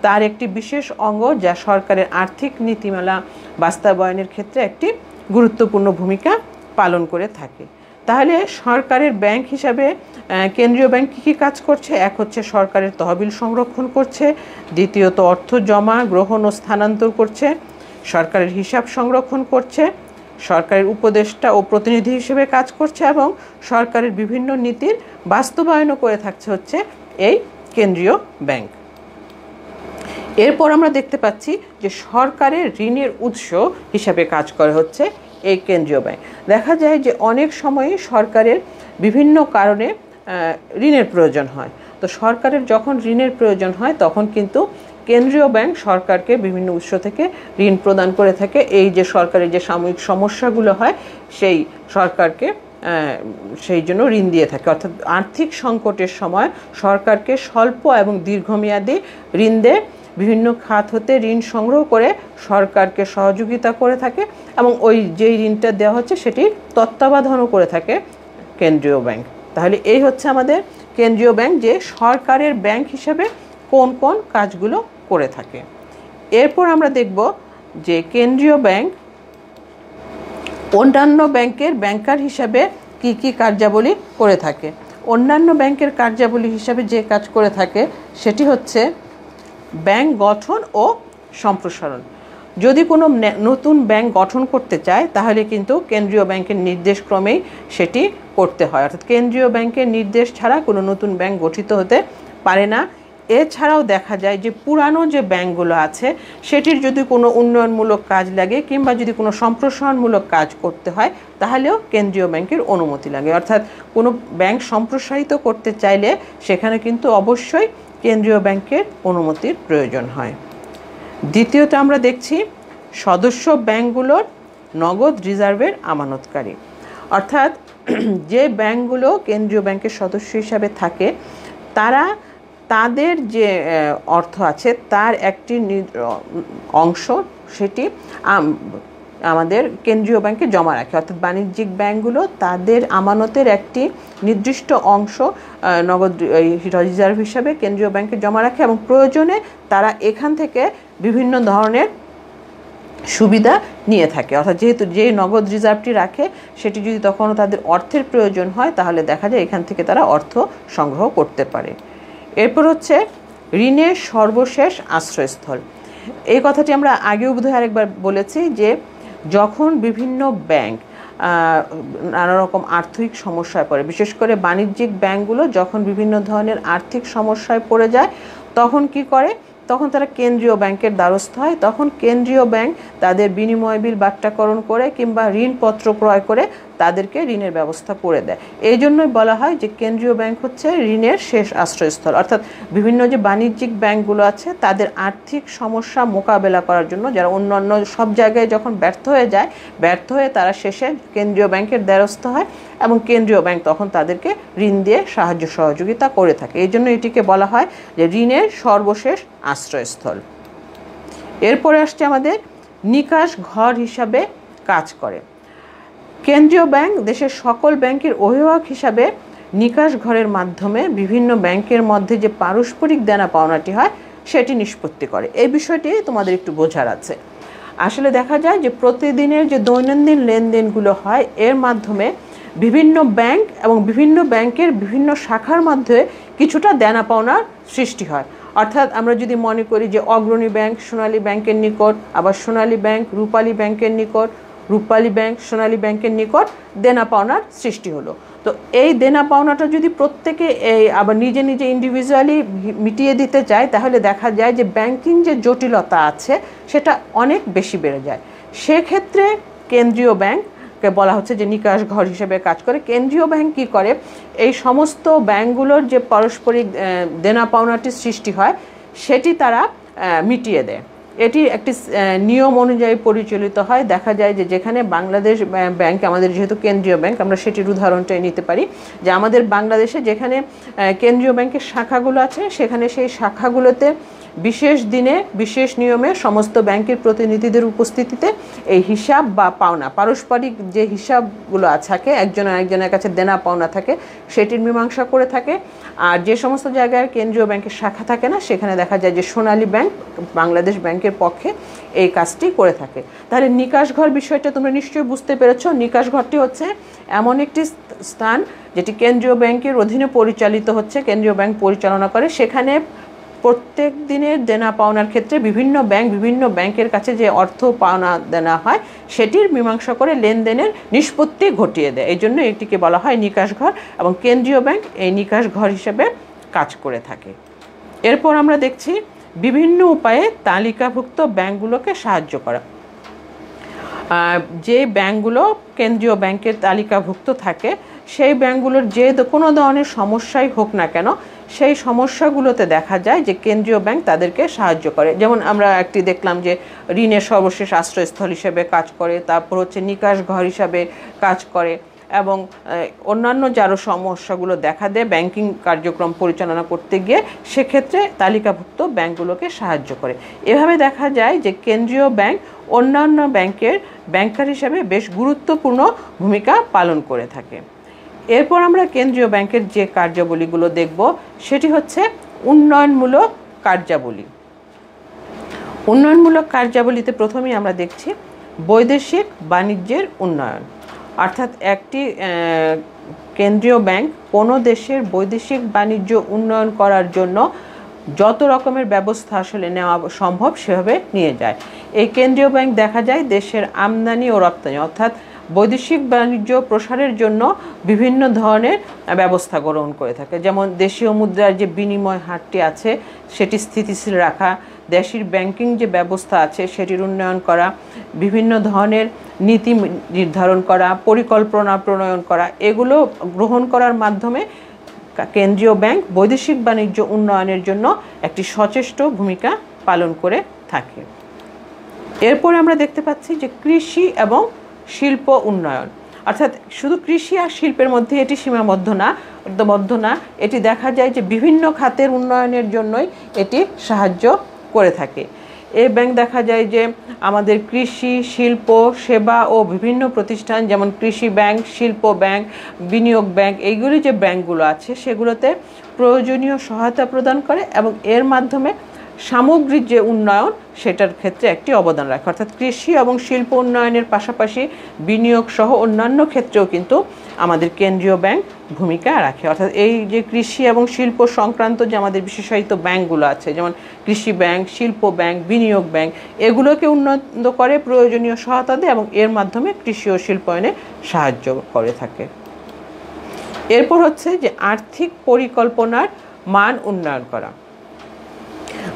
তার একটি বিশেষ অঙ্গ, যা সরকারের আর্থিক নীতিমালা বাস্তবায়নের ক্ষেত্রে একটি গুরুত্বপূর্ণ ভূমিকা পালন করে থাকে। তাহলে সরকারের ব্যাংক হিসাবে কেন্দ্রীয় ব্যাংক কী কাজ করছে? এক হচ্ছে সরকারের তহবিল সংরক্ষণ করছে, দ্বিতীয়ত অর্থ জমা, গ্রহণ ও স্থানান্তর করছে, সরকারের হিসাব সংরক্ষণ করছে, সরকারের উপদেষ্টা ও প্রতিনিধি হিসেবে কাজ করছে এবং সরকারের বিভিন্ন নীতির বাস্তবায়নও করে থাকছে হচ্ছে এই কেন্দ্রীয় ব্যাংক। এরপর আমরা দেখতে পাচ্ছি যে সরকারের ঋণের উৎস হিসাবে কাজ করে হচ্ছে এই কেন্দ্রীয় ব্যাংক। দেখা যায় যে অনেক সময়ই সরকারের বিভিন্ন কারণে ঋণের প্রয়োজন হয়। তো সরকারের যখন ঋণের প্রয়োজন হয় তখন কিন্তু কেন্দ্রীয় ব্যাংক সরকারকে বিভিন্ন উৎস থেকে ঋণ প্রদান করে থাকে। এই যে সরকারের যে সাময়িক সমস্যাগুলো হয় সেই সরকারকে সেই জন্য ঋণ দিয়ে থাকে। অর্থাৎ আর্থিক সংকটের সময় সরকারকে স্বল্প এবং দীর্ঘমেয়াদী ঋণ দেয়, বিভিন্ন খাত হতে ঋণ সংগ্রহ করে সরকারকে সহযোগিতা করে থাকে এবং ওই যেই ঋণটা দেওয়া হচ্ছে সেটি তত্ত্বাবধানও করে থাকে কেন্দ্রীয় ব্যাংক। তাহলে এই হচ্ছে আমাদের কেন্দ্রীয় ব্যাংক যে সরকারের ব্যাংক হিসেবে কোন কোন কাজগুলো করে থাকে। এরপর আমরা দেখব যে কেন্দ্রীয় ব্যাংক অন্যান্য ব্যাংকের ব্যাংকার হিসাবে কি কি কার্যাবলী করে থাকে। অন্যান্য ব্যাংকের কার্যাবলী হিসাবে যে কাজ করে থাকে সেটি হচ্ছে ব্যাংক গঠন ও সম্প্রসারণ। যদি কোনো নতুন ব্যাংক গঠন করতে চায় তাহলে কিন্তু কেন্দ্রীয় ব্যাংকের নির্দেশক্রমেই সেটি করতে হয়। অর্থাৎ কেন্দ্রীয় ব্যাংকের নির্দেশ ছাড়া কোনো নতুন ব্যাংক গঠিত হতে পারে না। এছাড়াও দেখা যায় যে পুরানো যে ব্যাংকগুলো আছে সেটির যদি কোনো উন্নয়নমূলক কাজ লাগে কিংবা যদি কোনো সম্প্রসারণমূলক কাজ করতে হয় তাহলেও কেন্দ্রীয় ব্যাংকের অনুমতি লাগে। অর্থাৎ কোনো ব্যাংক সম্প্রসারিত করতে চাইলে সেখানে কিন্তু অবশ্যই কেন্দ্রীয় ব্যাংকের অনুমতির প্রয়োজন হয়। দ্বিতীয়ত আমরা দেখছি সদস্য ব্যাংকগুলোর নগদ রিজার্ভের আমানতকারী, অর্থাৎ যে ব্যাংকগুলো কেন্দ্রীয় ব্যাংকের সদস্য হিসাবে থাকে তারা তাদের যে অর্থ আছে তার একটি অংশ সেটি আমাদের কেন্দ্রীয় ব্যাংকে জমা রাখে। অর্থাৎ বাণিজ্যিক ব্যাংকগুলো তাদের আমানতের একটি নির্দিষ্ট অংশ নগদ রিজার্ভ হিসাবে কেন্দ্রীয় ব্যাংকে জমা রাখে এবং প্রয়োজনে তারা এখান থেকে বিভিন্ন ধরনের সুবিধা নিয়ে থাকে। অর্থাৎ যেহেতু যে নগদ রিজার্ভটি রাখে সেটি যদি তখনও তাদের অর্থের প্রয়োজন হয় তাহলে দেখা যায় এখান থেকে তারা অর্থ সংগ্রহ করতে পারে। এরপর হচ্ছে ঋণের সর্বশেষ আশ্রয়স্থল। এই কথাটি আমরা আগেও বোধহয় আরেকবার বলেছি যে যখন বিভিন্ন ব্যাংক নানা রকম আর্থিক সমস্যায় পড়ে, বিশেষ করে বাণিজ্যিক ব্যাংকগুলো যখন বিভিন্ন ধরনের আর্থিক সমস্যায় পড়ে যায় তখন কি করে, তখন তারা কেন্দ্রীয় ব্যাংকের দ্বারস্থ হয়। তখন কেন্দ্রীয় ব্যাংক তাদের বিনিময় বিল বাট্টাকরণ করে কিংবা ঋণপত্র ক্রয় করে তাদেরকে ঋণের ব্যবস্থা করে দেয়। এই জন্যই বলা হয় যে কেন্দ্রীয় ব্যাংক হচ্ছে ঋণের শেষ আশ্রয়স্থল। অর্থাৎ বিভিন্ন যে বাণিজ্যিক ব্যাংকগুলো আছে তাদের আর্থিক সমস্যা মোকাবেলা করার জন্য, যারা অন্যান্য সব জায়গায় যখন ব্যর্থ হয়ে তারা শেষে কেন্দ্রীয় ব্যাংকের দ্বারস্থ হয় এবং কেন্দ্রীয় ব্যাংক তখন তাদেরকে ঋণ দিয়ে সাহায্য সহযোগিতা করে থাকে। এই জন্য এটিকে বলা হয় যে ঋণের সর্বশেষ আশ্রয়স্থল। এরপরে আসছে আমাদের নিকাশ ঘর হিসাবে কাজ করে। কেন্দ্রীয় ব্যাংক দেশের সকল ব্যাংকের অভিভাবক হিসাবে নিকাশ ঘরের মাধ্যমে বিভিন্ন ব্যাংকের মধ্যে যে পারস্পরিক দেনা পাওনাটি হয় সেটি নিষ্পত্তি করে। এই বিষয়টি তোমাদের একটু বোঝার আছে। আসলে দেখা যায় যে প্রতিদিনের যে দৈনন্দিন লেনদেনগুলো হয় এর মাধ্যমে বিভিন্ন ব্যাংক এবং বিভিন্ন ব্যাংকের বিভিন্ন শাখার মধ্যে কিছুটা দেনা পাওনার সৃষ্টি হয়। অর্থাৎ আমরা যদি মনে করি যে অগ্রণী ব্যাংক সোনালী ব্যাংকের নিকট, আবার সোনালী ব্যাংক রূপালী ব্যাংকের নিকট, রূপালী ব্যাংক সোনালী ব্যাংকের নিকট দেনা পাওনার সৃষ্টি হলো। তো এই দেনা পাওনাটা যদি প্রত্যেকে আবার নিজে নিজে ইন্ডিভিজুয়ালি মিটিয়ে দিতে চায় তাহলে দেখা যায় যে ব্যাংকিং যে জটিলতা আছে সেটা অনেক বেশি বেড়ে যায়। সেক্ষেত্রে কেন্দ্রীয় ব্যাংককে বলা হচ্ছে যে নিকাশ ঘর হিসেবে কাজ করে। কেন্দ্রীয় ব্যাংক কী করে, এই সমস্ত ব্যাংকগুলোর যে পারস্পরিক দেনা পাওনাটির সৃষ্টি হয় সেটি তারা মিটিয়ে দেয়। এটি একটি নিয়ম অনুযায়ী পরিচালিত হয়। দেখা যায় যে যেখানে বাংলাদেশ ব্যাংক, আমাদের যেহেতু কেন্দ্রীয় ব্যাংক আমরা সেটির উদাহরণটাই নিতে পারি, যে আমাদের বাংলাদেশে যেখানে কেন্দ্রীয় ব্যাংকের শাখাগুলো আছে সেখানে সেই শাখাগুলোতে বিশেষ দিনে বিশেষ নিয়মে সমস্ত ব্যাংকের প্রতিনিধিদের উপস্থিতিতে এই হিসাব বা পাওনা, পারস্পরিক যে হিসাবগুলো থাকে একজন আরেকজনের কাছে দেনা পাওনা থাকে সেটির মীমাংসা করে থাকে। আর যে সমস্ত জায়গায় কেন্দ্রীয় ব্যাংকের শাখা থাকে না সেখানে দেখা যায় যে সোনালী ব্যাংক বাংলাদেশ ব্যাংকের পক্ষে এই কাজটি করে থাকে। তাহলে নিকাশ ঘর বিষয়টা তোমরা নিশ্চয়ই বুঝতে পেরেছ। নিকাশ ঘরটি হচ্ছে এমন একটি স্থান যেটি কেন্দ্রীয় ব্যাংকের অধীনে পরিচালিত হচ্ছে, কেন্দ্রীয় ব্যাংক পরিচালনা করে। সেখানে প্রত্যেক দিনের দেনা পাওনার ক্ষেত্রে বিভিন্ন ব্যাংকের কাছে যে অর্থ পাওনা দেনা হয় সেটির মীমাংসা করে লেনদেনের নিষ্পত্তি ঘটিয়ে দেয়। এই জন্য এটিকে বলা হয় নিকাশ ঘর এবং কেন্দ্রীয় ব্যাংক এই নিকাশ ঘর হিসেবে কাজ করে থাকে। এরপর আমরা দেখছি বিভিন্ন উপায়ে তালিকাভুক্ত ব্যাংকগুলোকে সাহায্য করা। যে ব্যাংকগুলো কেন্দ্রীয় ব্যাংকের তালিকাভুক্ত থাকে সেই ব্যাংকগুলোর যে কোনো ধরনের সমস্যাই হোক না কেন সেই সমস্যাগুলোতে দেখা যায় যে কেন্দ্রীয় ব্যাংক তাদেরকে সাহায্য করে। যেমন আমরা একটি দেখলাম যে ঋণের সর্বশেষ আশ্রয়স্থল হিসেবে কাজ করে, তারপর হচ্ছে নিকাশ ঘর হিসাবে কাজ করে এবং অন্যান্য যে আরও সমস্যাগুলো দেখা দেয় ব্যাংকিং কার্যক্রম পরিচালনা করতে গিয়ে সেক্ষেত্রে তালিকাভুক্ত ব্যাংকগুলোকে সাহায্য করে। এভাবে দেখা যায় যে কেন্দ্রীয় ব্যাংক অন্যান্য ব্যাংকের ব্যাংকার হিসেবে বেশ গুরুত্বপূর্ণ ভূমিকা পালন করে থাকে। এরপর আমরা কেন্দ্রীয় ব্যাংকের যে কার্যাবলীগুলো দেখব সেটি হচ্ছে উন্নয়নমূলক কার্যাবলী। উন্নয়নমূলক কার্যাবলীতে প্রথমেই আমরা দেখছি বৈদেশিক বাণিজ্যের উন্নয়ন। অর্থাৎ একটি কেন্দ্রীয় ব্যাংক কোনো দেশের বৈদেশিক বাণিজ্য উন্নয়ন করার জন্য যত রকমের ব্যবস্থা আসলে নেওয়া সম্ভব সেভাবে নিয়ে যায়। এই কেন্দ্রীয় ব্যাংক দেখা যায় দেশের আমদানি ও রপ্তানি অর্থাৎ বৈদেশিক বাণিজ্য প্রসারের জন্য বিভিন্ন ধরনের ব্যবস্থা গ্রহণ করে থাকে। যেমন দেশীয় মুদ্রার যে বিনিময় হারটি আছে সেটি স্থিতিশীল রাখা, দেশের ব্যাংকিং যে ব্যবস্থা আছে সেটির উন্নয়ন করা, বিভিন্ন ধরনের নীতি নির্ধারণ করা, পরিকল্পনা প্রণয়ন করা, এগুলো গ্রহণ করার মাধ্যমে কেন্দ্রীয় ব্যাংক বৈদেশিক বাণিজ্য উন্নয়নের জন্য একটি সচেষ্ট ভূমিকা পালন করে থাকে। এরপরে আমরা দেখতে পাচ্ছি যে কৃষি এবং শিল্প উন্নয়ন, অর্থাৎ শুধু কৃষি আর শিল্পের মধ্যে এটি সীমাবদ্ধ না, এটি দেখা যায় যে বিভিন্ন খাতের উন্নয়নের জন্যই এটি সাহায্য করে থাকে। এই ব্যাংক দেখা যায় যে আমাদের কৃষি, শিল্প, সেবা ও বিভিন্ন প্রতিষ্ঠান যেমন কৃষি ব্যাংক, শিল্প ব্যাংক, বিনিয়োগ ব্যাংক, এইগুলি যে ব্যাংকগুলো আছে সেগুলোতে প্রয়োজনীয় সহায়তা প্রদান করে এবং এর মাধ্যমে সামগ্রিক যে উন্নয়ন সেটার ক্ষেত্রে একটি অবদান রাখে। অর্থাৎ কৃষি এবং শিল্প উন্নয়নের পাশাপাশি বিনিয়োগ সহ অন্যান্য ক্ষেত্রেও কিন্তু আমাদের কেন্দ্রীয় ব্যাংক ভূমিকা রাখে। অর্থাৎ এই যে কৃষি এবং শিল্প সংক্রান্ত যে আমাদের বিশেষায়িত ব্যাংকগুলো আছে, যেমন কৃষি ব্যাংক, শিল্প ব্যাংক, বিনিয়োগ ব্যাংক, এগুলোকে উন্নত করে প্রয়োজনীয় সহায়তা দেয় এবং এর মাধ্যমে কৃষি ও শিল্পায়নে সাহায্য করে থাকে। এরপর হচ্ছে যে আর্থিক পরিকল্পনার মান উন্নয়ন করা।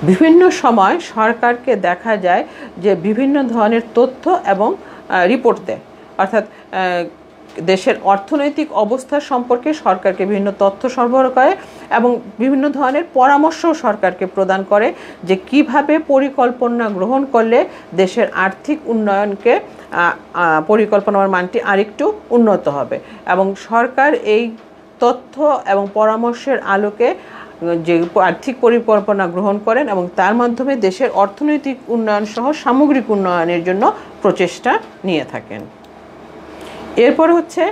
বিভিন্ন সময় সরকারকে দেখা যায় যে বিভিন্ন ধরনের তথ্য এবং রিপোর্ট দেয়, অর্থাৎ দেশের অর্থনৈতিক অবস্থা সম্পর্কে সরকারকে বিভিন্ন তথ্য সরবরাহ করে এবং বিভিন্ন ধরনের পরামর্শও সরকারকে প্রদান করে যে কিভাবে পরিকল্পনা গ্রহণ করলে দেশের আর্থিক উন্নয়নকে পরিকল্পনার মানটি আরেকটু উন্নত হবে। এবং সরকার এই তথ্য এবং পরামর্শের আলোকে যে আর্থিক পরিকল্পনা গ্রহণ করেন এবং তার মাধ্যমে দেশের অর্থনৈতিক উন্নয়ন সহ সামগ্রিক উন্নয়নের জন্য প্রচেষ্টা নিয়ে থাকেন। এরপর হচ্ছে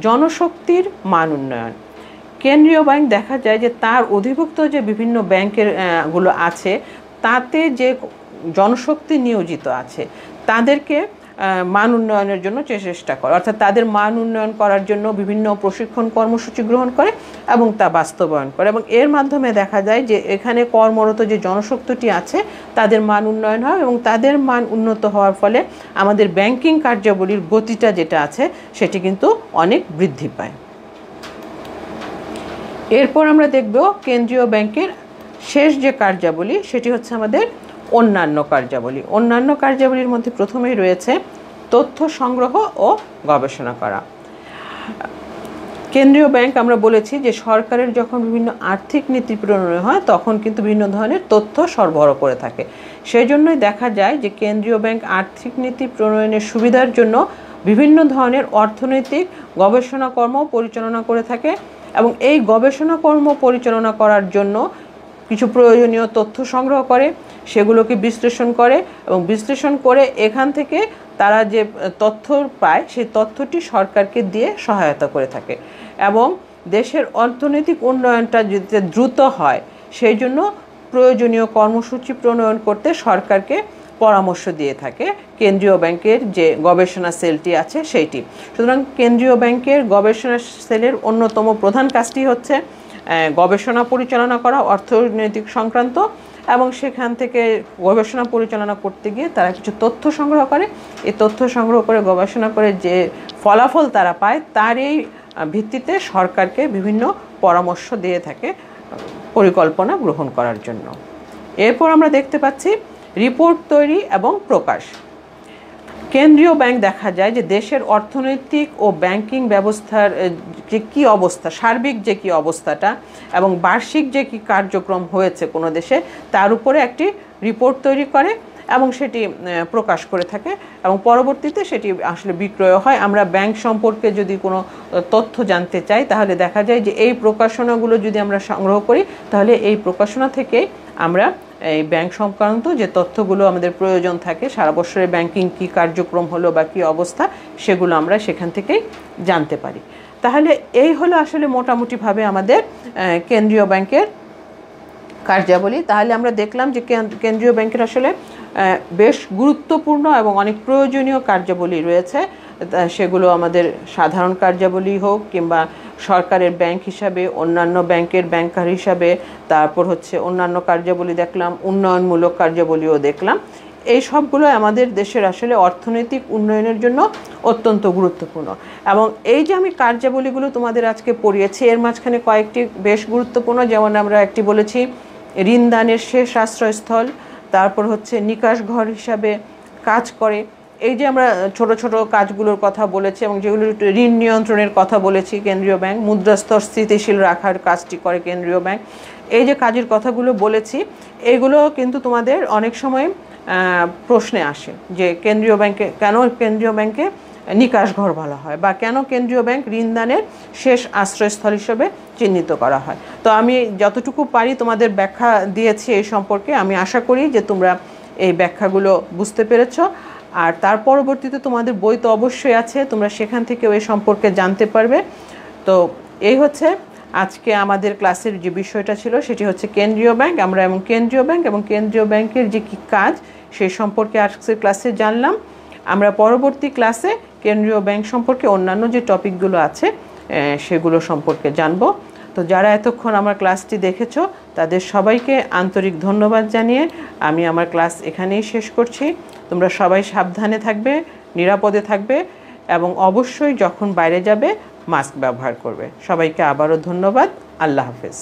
জনশক্তির মান উন্নয়ন। কেন্দ্রীয় ব্যাংক দেখা যায় যে তার অধিভুক্ত যে বিভিন্ন ব্যাংকের গুলো আছে তাতে যে জনশক্তি নিয়োজিত আছে তাদেরকে মান উন্নয়নের জন্য চেষ্টা করে, অর্থাৎ তাদের মান উন্নয়ন করার জন্য বিভিন্ন প্রশিক্ষণ কর্মসূচি গ্রহণ করে এবং তা বাস্তবায়ন করে এবং এর মাধ্যমে দেখা যায় যে এখানে কর্মরত যে জনশক্তিটি আছে তাদের মান উন্নয়ন হয় এবং তাদের মান উন্নত হওয়ার ফলে আমাদের ব্যাংকিং কার্যাবলীর গতিটা যেটা আছে সেটি কিন্তু অনেক বৃদ্ধি পায়। এরপর আমরা দেখব কেন্দ্রীয় ব্যাংকের শেষ যে কার্যাবলী সেটি হচ্ছে আমাদের অন্যান্য কার্যাবলী। অন্যান্য কার্যাবলীর মধ্যে প্রথমেই রয়েছে তথ্য সংগ্রহ ও গবেষণা করা। কেন্দ্রীয় ব্যাংক আমরা বলেছি যে সরকারের যখন বিভিন্ন আর্থিক নীতি প্রণয়ন হয় তখন কিন্তু বিভিন্ন ধরনের তথ্য সরবরাহ করে থাকে। সেই জন্যই দেখা যায় যে কেন্দ্রীয় ব্যাংক আর্থিক নীতি প্রণয়নের সুবিধার জন্য বিভিন্ন ধরনের অর্থনৈতিক গবেষণা কর্ম পরিচালনা করে থাকে এবং এই গবেষণা কর্ম পরিচালনা করার জন্য কিছু প্রয়োজনীয় তথ্য সংগ্রহ করে, সেগুলোকে বিশ্লেষণ করে এবং বিশ্লেষণ করে এখান থেকে তারা যে তথ্য পায় সেই তথ্যটি সরকারকে দিয়ে সহায়তা করে থাকে এবং দেশের অর্থনৈতিক উন্নয়নটা যাতে দ্রুত হয় সেই জন্য প্রয়োজনীয় কর্মসূচি প্রণয়ন করতে সরকারকে পরামর্শ দিয়ে থাকে কেন্দ্রীয় ব্যাংকের যে গবেষণা সেলটি আছে সেইটি। সুতরাং কেন্দ্রীয় ব্যাংকের গবেষণা সেলের অন্যতম প্রধান কাজটি হচ্ছে গবেষণা পরিচালনা করা অর্থনৈতিক সংক্রান্ত এবং সেখান থেকে গবেষণা পরিচালনা করতে গিয়ে তারা কিছু তথ্য সংগ্রহ করে। এই তথ্য সংগ্রহ করে গবেষণা করে যে ফলাফল তারা পায় তারই ভিত্তিতে সরকারকে বিভিন্ন পরামর্শ দিয়ে থাকে পরিকল্পনা গ্রহণ করার জন্য। এরপর আমরা দেখতে পাচ্ছি রিপোর্ট তৈরি এবং প্রকাশ। কেন্দ্রীয় ব্যাংক দেখা যায় যে দেশের অর্থনৈতিক ও ব্যাংকিং ব্যবস্থার যে কী অবস্থা, সার্বিক যে কী অবস্থাটা এবং বার্ষিক যে কী কার্যক্রম হয়েছে কোনো দেশে তার উপরে একটি রিপোর্ট তৈরি করে এবং সেটি প্রকাশ করে থাকে এবং পরবর্তীতে সেটি আসলে বিক্রয় হয়। আমরা ব্যাংক সম্পর্কে যদি কোনো তথ্য জানতে চাই তাহলে দেখা যায় যে এই প্রকাশনাগুলো যদি আমরা সংগ্রহ করি তাহলে এই প্রকাশনা থেকে আমরা এই ব্যাংক সংক্রান্ত যে তথ্যগুলো আমাদের প্রয়োজন থাকে, সারা বছরের ব্যাংকিং কী কার্যক্রম হলো বা কী অবস্থা সেগুলো আমরা সেখান থেকেই জানতে পারি। তাহলে এই হলো আসলে মোটামুটিভাবে আমাদের কেন্দ্রীয় ব্যাংকের কার্যাবলী। তাহলে আমরা দেখলাম যে কেন্দ্রীয় ব্যাংকের আসলে বেশ গুরুত্বপূর্ণ এবং অনেক প্রয়োজনীয় কার্যাবলী রয়েছে। সেগুলো আমাদের সাধারণ কার্যাবলী হোক কিংবা সরকারের ব্যাংক হিসাবে, অন্যান্য ব্যাংকের ব্যাংকার হিসাবে, তারপর হচ্ছে অন্যান্য কার্যাবলী দেখলাম, উন্নয়নমূলক কার্যাবলীও দেখলাম। এই সবগুলো আমাদের দেশের আসলে অর্থনৈতিক উন্নয়নের জন্য অত্যন্ত গুরুত্বপূর্ণ। এবং এই যে আমি কার্যাবলীগুলো তোমাদের আজকে পড়িয়েছি এর মাঝখানে কয়েকটি বেশ গুরুত্বপূর্ণ, যেমন আমরা একটি বলেছি ঋণদানের শেষ আশ্রয়স্থল, তারপর হচ্ছে নিকাশ ঘর হিসাবে কাজ করে। এই যে আমরা ছোট ছোট কাজগুলোর কথা বলেছি এবং যেগুলো ঋণ নিয়ন্ত্রণের কথা বলেছি কেন্দ্রীয় ব্যাংক, মুদ্রাস্তর স্থিতিশীল রাখার কাজটি করে কেন্দ্রীয় ব্যাংক, এই যে কাজের কথাগুলো বলেছি এইগুলো কিন্তু তোমাদের অনেক সময় প্রশ্নে আসে যে কেন্দ্রীয় ব্যাংকে কেন কেন্দ্রীয় ব্যাংকে নিকাশ ঘর বলা হয় বা কেন কেন্দ্রীয় ব্যাংক ঋণদানের শেষ আশ্রয়স্থল হিসেবে চিহ্নিত করা হয়। তো আমি যতটুকু পারি তোমাদের ব্যাখ্যা দিয়েছি এই সম্পর্কে। আমি আশা করি যে তোমরা এই ব্যাখ্যাগুলো বুঝতে পেরেছো। আর তার পরবর্তীতে তোমাদের বই তো অবশ্যই আছে, তোমরা সেখান থেকেও এই সম্পর্কে জানতে পারবে। তো এই হচ্ছে আজকে আমাদের ক্লাসের যে বিষয়টা ছিল, সেটি হচ্ছে কেন্দ্রীয় ব্যাংক। আমরা কেন্দ্রীয় ব্যাংকের যে কী কাজ সেই সম্পর্কে আজকের ক্লাসে জানলাম। আমরা পরবর্তী ক্লাসে কেন্দ্রীয় ব্যাংক সম্পর্কে অন্যান্য যে টপিকগুলো আছে সেগুলো সম্পর্কে জানব। তো যারা এতক্ষণ আমার ক্লাসটি দেখেছো তাদের সবাইকে আন্তরিক ধন্যবাদ জানিয়ে আমি আমার ক্লাস এখানেই শেষ করছি। তোমরা সবাই সাবধানে থাকবে, নিরাপদে থাকবে এবং অবশ্যই যখন বাইরে যাবে মাস্ক ব্যবহার করবে। সবাইকে আবারও ধন্যবাদ। আল্লাহ হাফেজ।